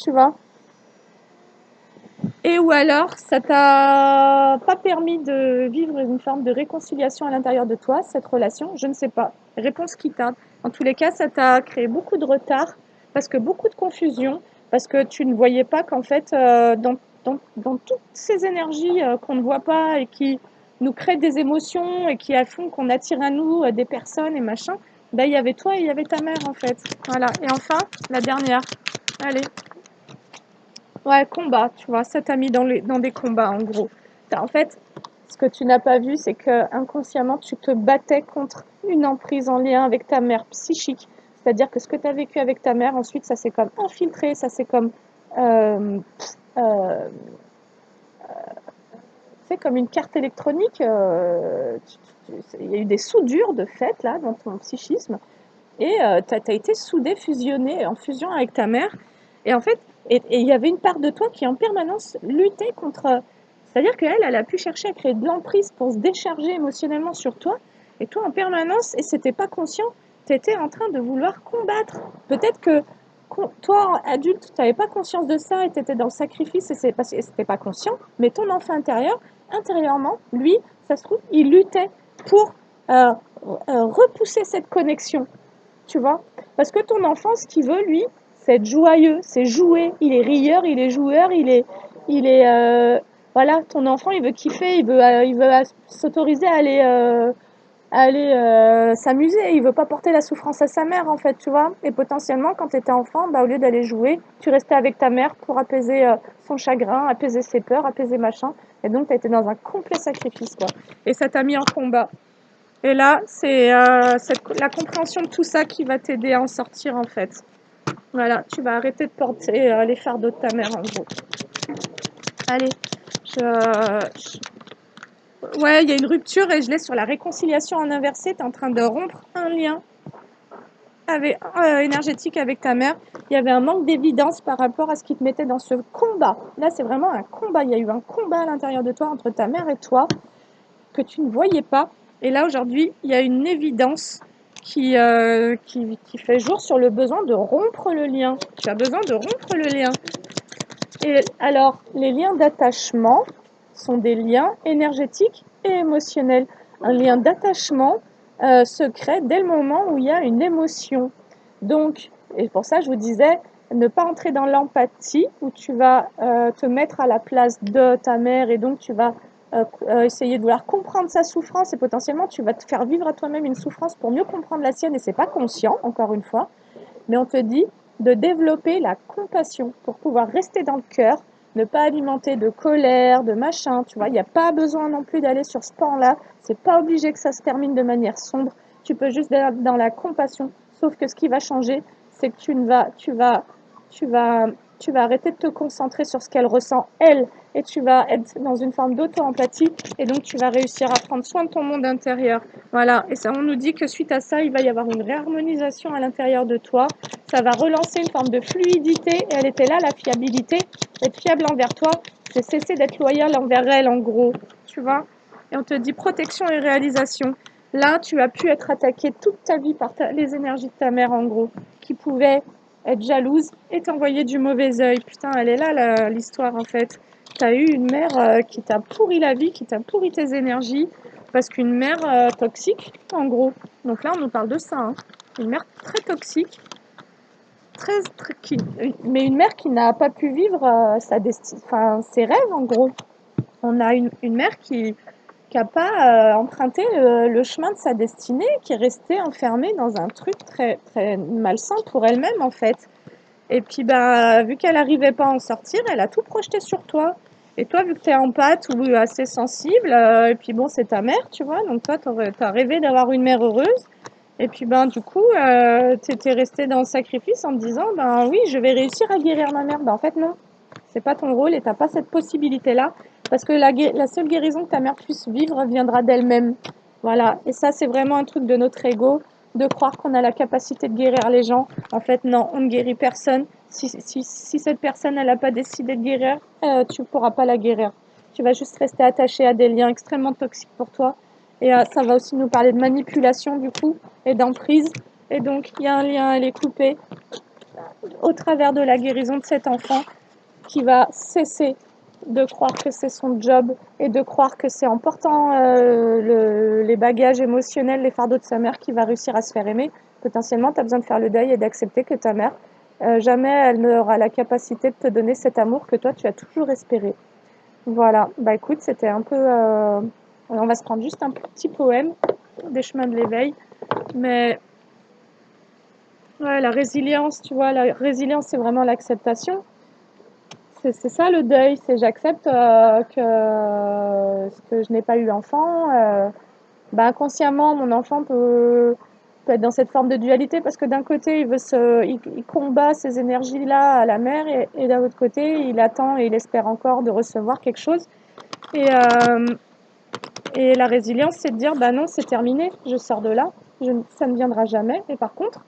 Tu vois? Et ou alors, ça t'a pas permis de vivre une forme de réconciliation à l'intérieur de toi, cette relation, je ne sais pas. Réponse qui tarde. En tous les cas, ça t'a créé beaucoup de retard, parce que beaucoup de confusion, parce que tu ne voyais pas qu'en fait, dans toutes ces énergies qu'on ne voit pas et qui nous créent des émotions et qui font qu'on attire à nous des personnes et machin, ben, il y avait toi et il y avait ta mère en fait. Voilà. Et enfin, la dernière. Allez. Ouais, combat, tu vois, ça t'a mis dans des combats, en gros. En fait, ce que tu n'as pas vu, c'est que inconsciemment, tu te battais contre une emprise en lien avec ta mère psychique. C'est-à-dire que ce que tu as vécu avec ta mère, ensuite, ça s'est comme infiltré, ça s'est comme, euh, euh, c'est comme une carte électronique. Il y a eu des soudures de fait, là, dans ton psychisme. Et tu as été soudé, fusionné, en fusion avec ta mère. Et en fait, il y avait une part de toi qui en permanence luttait contre. C'est-à-dire qu'elle, elle a pu chercher à créer de l'emprise pour se décharger émotionnellement sur toi. Et toi, en permanence, et c'était pas conscient, tu étais en train de vouloir combattre. Peut-être que toi, adulte, tu n'avais pas conscience de ça et tu étais dans le sacrifice et c'est parce que c'était pas conscient. Mais ton enfant intérieur, intérieurement, lui, ça se trouve, il luttait pour repousser cette connexion, tu vois? Parce que ton enfant, ce qu'il veut, lui, c'est être joyeux, c'est jouer. Il est rieur, il est joueur, voilà, ton enfant, il veut kiffer, il veut s'autoriser à aller s'amuser. Il veut pas porter la souffrance à sa mère, en fait, tu vois? Et potentiellement, quand tu étais enfant, bah, au lieu d'aller jouer, tu restais avec ta mère pour apaiser son chagrin, apaiser ses peurs, apaiser machin. Et donc, tu as été dans un complet sacrifice, quoi. Et ça t'a mis en combat. Et là, c'est la compréhension de tout ça qui va t'aider à en sortir, en fait. Voilà, tu vas arrêter de porter les fardeaux de ta mère, en gros. Allez, ouais, il y a une rupture et je l'ai sur la réconciliation en inversé. Tu es en train de rompre un lien énergétique avec ta mère. Il y avait un manque d'évidence par rapport à ce qui te mettait dans ce combat. Là, c'est vraiment un combat. Il y a eu un combat à l'intérieur de toi entre ta mère et toi que tu ne voyais pas. Et là, aujourd'hui, il y a une évidence qui fait jour sur le besoin de rompre le lien. Tu as besoin de rompre le lien. Et alors, les liens d'attachement sont des liens énergétiques et émotionnels. Un lien d'attachement se crée dès le moment où il y a une émotion. Donc, et pour ça, je vous disais, ne pas entrer dans l'empathie, où tu vas te mettre à la place de ta mère et donc tu vas essayer de vouloir comprendre sa souffrance et potentiellement tu vas te faire vivre à toi-même une souffrance pour mieux comprendre la sienne et c'est pas conscient, encore une fois. Mais on te dit de développer la compassion pour pouvoir rester dans le cœur, ne pas alimenter de colère, de machin, tu vois. Il n'y a pas besoin non plus d'aller sur ce pan-là. C'est pas obligé que ça se termine de manière sombre. Tu peux juste être dans la compassion. Sauf que ce qui va changer, c'est que tu tu vas arrêter de te concentrer sur ce qu'elle ressent, elle, et tu vas être dans une forme d'auto-empathie, et donc tu vas réussir à prendre soin de ton monde intérieur. Voilà, et ça, on nous dit que suite à ça, il va y avoir une réharmonisation à l'intérieur de toi, ça va relancer une forme de fluidité, et elle était là, la fiabilité, être fiable envers toi, c'est cesser d'être loyal envers elle, en gros, tu vois. Et on te dit protection et réalisation. Là, tu as pu être attaqué toute ta vie par les énergies de ta mère, en gros, qui pouvaient être jalouse et t'envoyer du mauvais œil. Putain, elle est là, l'histoire, en fait. Tu as eu une mère qui t'a pourri la vie, qui t'a pourri tes énergies, parce qu'une mère toxique, en gros. Donc là, on nous parle de ça, hein. Une mère très toxique, mais une mère qui n'a pas pu vivre enfin, ses rêves, en gros. On a une mère qui n'a pas emprunté le chemin de sa destinée, qui est restée enfermée dans un truc très, très malsain pour elle-même, en fait. Et puis, bah, vu qu'elle n'arrivait pas à en sortir, elle a tout projeté sur toi. Et toi, vu que tu es empathe ou assez sensible, et puis bon, c'est ta mère, tu vois, donc toi, tu as rêvé d'avoir une mère heureuse. Et puis, ben, du coup, tu étais resté dans le sacrifice en te disant, ben oui, je vais réussir à guérir ma mère. Ben, en fait, non, c'est pas ton rôle et tu n'as pas cette possibilité-là. Parce que la seule guérison que ta mère puisse vivre viendra d'elle-même. Voilà. Et ça, c'est vraiment un truc de notre ego, de croire qu'on a la capacité de guérir les gens. En fait, non, on ne guérit personne. Si cette personne, elle n'a pas décidé de guérir, tu ne pourras pas la guérir. Tu vas juste rester attaché à des liens extrêmement toxiques pour toi. Et ça va aussi nous parler de manipulation, du coup, et d'emprise. Et donc, il y a un lien à les couper au travers de la guérison de cet enfant qui va cesser de croire que c'est son job et de croire que c'est en portant les bagages émotionnels, les fardeaux de sa mère qui va réussir à se faire aimer. Potentiellement, tu as besoin de faire le deuil et d'accepter que ta mère, jamais elle n'aura la capacité de te donner cet amour que toi, tu as toujours espéré. Voilà, bah écoute, c'était un peu... on va se prendre juste un petit poème des chemins de l'éveil, mais ouais, la résilience, tu vois, la résilience, c'est vraiment l'acceptation. C'est ça le deuil, c'est j'accepte que je n'ai pas eu d'enfant. Bah, inconsciemment, mon enfant peut être dans cette forme de dualité parce que d'un côté, il combat ces énergies-là à la mère et d'un autre côté, il attend et il espère encore de recevoir quelque chose. Et, euh, et la résilience, c'est de dire, bah non, c'est terminé, je sors de là, ça ne viendra jamais. Et par contre,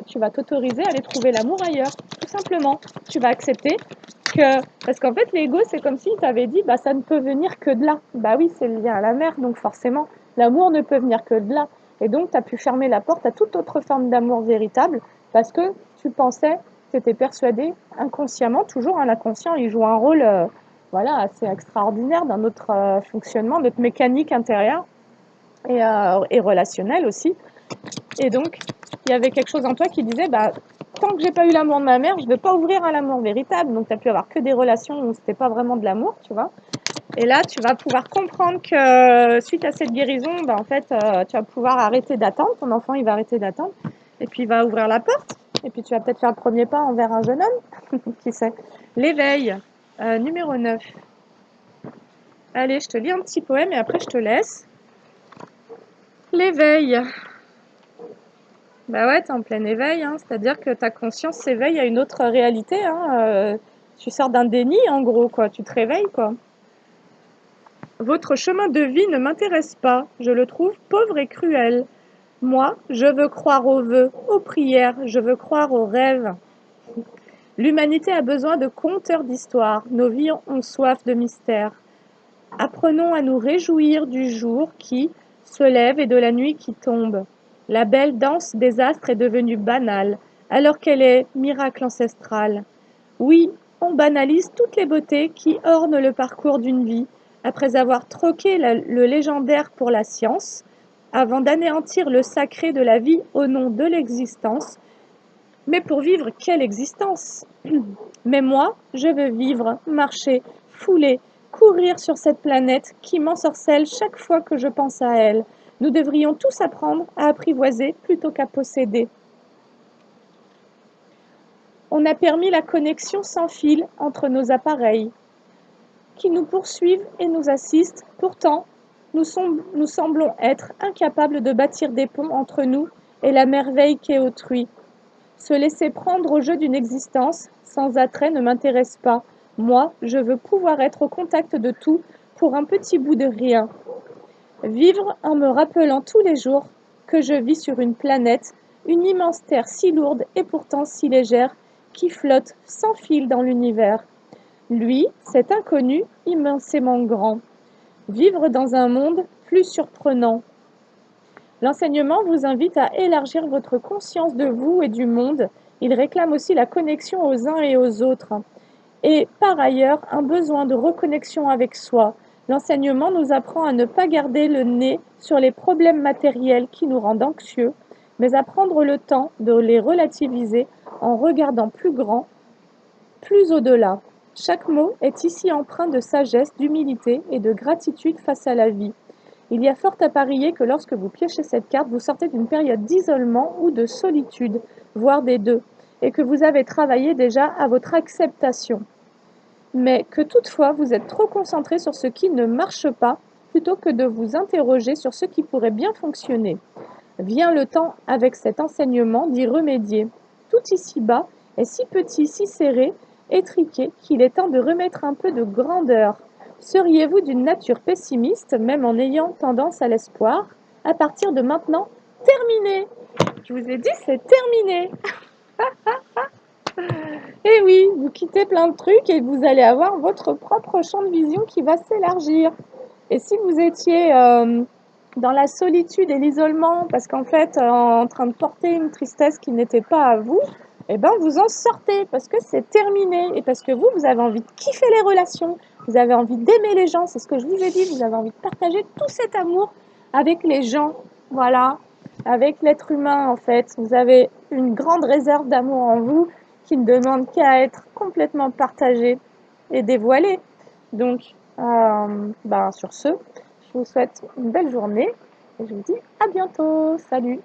tu vas t'autoriser à aller trouver l'amour ailleurs, tout simplement. Tu vas accepter parce qu'en fait, l'ego, c'est comme s'il t'avait dit, bah ça ne peut venir que de là. Bah oui, c'est le lien à la mère, donc forcément, l'amour ne peut venir que de là. Et donc, tu as pu fermer la porte à toute autre forme d'amour véritable parce que tu pensais, tu étais persuadé inconsciemment, toujours, hein, l'inconscient, il joue un rôle voilà, assez extraordinaire dans notre fonctionnement, notre mécanique intérieure et relationnelle aussi. Et donc, il y avait quelque chose en toi qui disait, bah, tant que j'ai pas eu l'amour de ma mère, je ne veux pas ouvrir à l'amour véritable. Donc, tu as pu avoir que des relations où c'était pas vraiment de l'amour, tu vois. Et là, tu vas pouvoir comprendre que suite à cette guérison, bah, en fait, tu vas pouvoir arrêter d'attendre. Ton enfant, il va arrêter d'attendre. Et puis, il va ouvrir la porte. Et puis, tu vas peut-être faire le premier pas envers un jeune homme. Qui sait. L'éveil, numéro 9. Allez, je te lis un petit poème et après, je te laisse. L'éveil. Bah ouais, t'es en plein éveil, hein. C'est-à-dire que ta conscience s'éveille à une autre réalité, hein. Tu sors d'un déni, en gros, quoi. Tu te réveilles, quoi. Votre chemin de vie ne m'intéresse pas. Je le trouve pauvre et cruel. Moi, je veux croire aux vœux, aux prières, je veux croire aux rêves. L'humanité a besoin de conteurs d'histoires. Nos vies ont soif de mystère. Apprenons à nous réjouir du jour qui se lève et de la nuit qui tombe. La belle danse des astres est devenue banale, alors qu'elle est miracle ancestral. Oui, on banalise toutes les beautés qui ornent le parcours d'une vie, après avoir troqué le légendaire pour la science, avant d'anéantir le sacré de la vie au nom de l'existence. Mais pour vivre, quelle existence? Mais moi, je veux vivre, marcher, fouler, courir sur cette planète qui m'ensorcelle chaque fois que je pense à elle. Nous devrions tous apprendre à apprivoiser plutôt qu'à posséder. On a permis la connexion sans fil entre nos appareils, qui nous poursuivent et nous assistent. Pourtant, nous semblons être incapables de bâtir des ponts entre nous et la merveille qu'est autrui. Se laisser prendre au jeu d'une existence sans attrait ne m'intéresse pas. Moi, je veux pouvoir être au contact de tout pour un petit bout de rien. Vivre en me rappelant tous les jours que je vis sur une planète, une immense terre si lourde et pourtant si légère, qui flotte sans fil dans l'univers. Lui, cet inconnu immensément grand. Vivre dans un monde plus surprenant. L'enseignement vous invite à élargir votre conscience de vous et du monde. Il réclame aussi la connexion aux uns et aux autres. Et par ailleurs, un besoin de reconnexion avec soi. L'enseignement nous apprend à ne pas garder le nez sur les problèmes matériels qui nous rendent anxieux, mais à prendre le temps de les relativiser en regardant plus grand, plus au-delà. Chaque mot est ici empreint de sagesse, d'humilité et de gratitude face à la vie. Il y a fort à parier que lorsque vous piochez cette carte, vous sortez d'une période d'isolement ou de solitude, voire des deux, et que vous avez travaillé déjà à votre acceptation. Mais que toutefois vous êtes trop concentré sur ce qui ne marche pas, plutôt que de vous interroger sur ce qui pourrait bien fonctionner. Vient le temps, avec cet enseignement, d'y remédier. Tout ici-bas est si petit, si serré, étriqué, qu'il est temps de remettre un peu de grandeur. Seriez-vous d'une nature pessimiste, même en ayant tendance à l'espoir? À partir de maintenant, terminé! Je vous ai dit, c'est terminé! Et oui, vous quittez plein de trucs et vous allez avoir votre propre champ de vision qui va s'élargir. Et si vous étiez dans la solitude et l'isolement, parce qu'en fait, en train de porter une tristesse qui n'était pas à vous, eh ben vous en sortez parce que c'est terminé et parce que vous avez envie de kiffer les relations, vous avez envie d'aimer les gens, c'est ce que je vous ai dit, vous avez envie de partager tout cet amour avec les gens, voilà, avec l'être humain en fait. Vous avez une grande réserve d'amour en vous qui ne demande qu'à être complètement partagée et dévoilée. Donc, sur ce, je vous souhaite une belle journée et je vous dis à bientôt. Salut!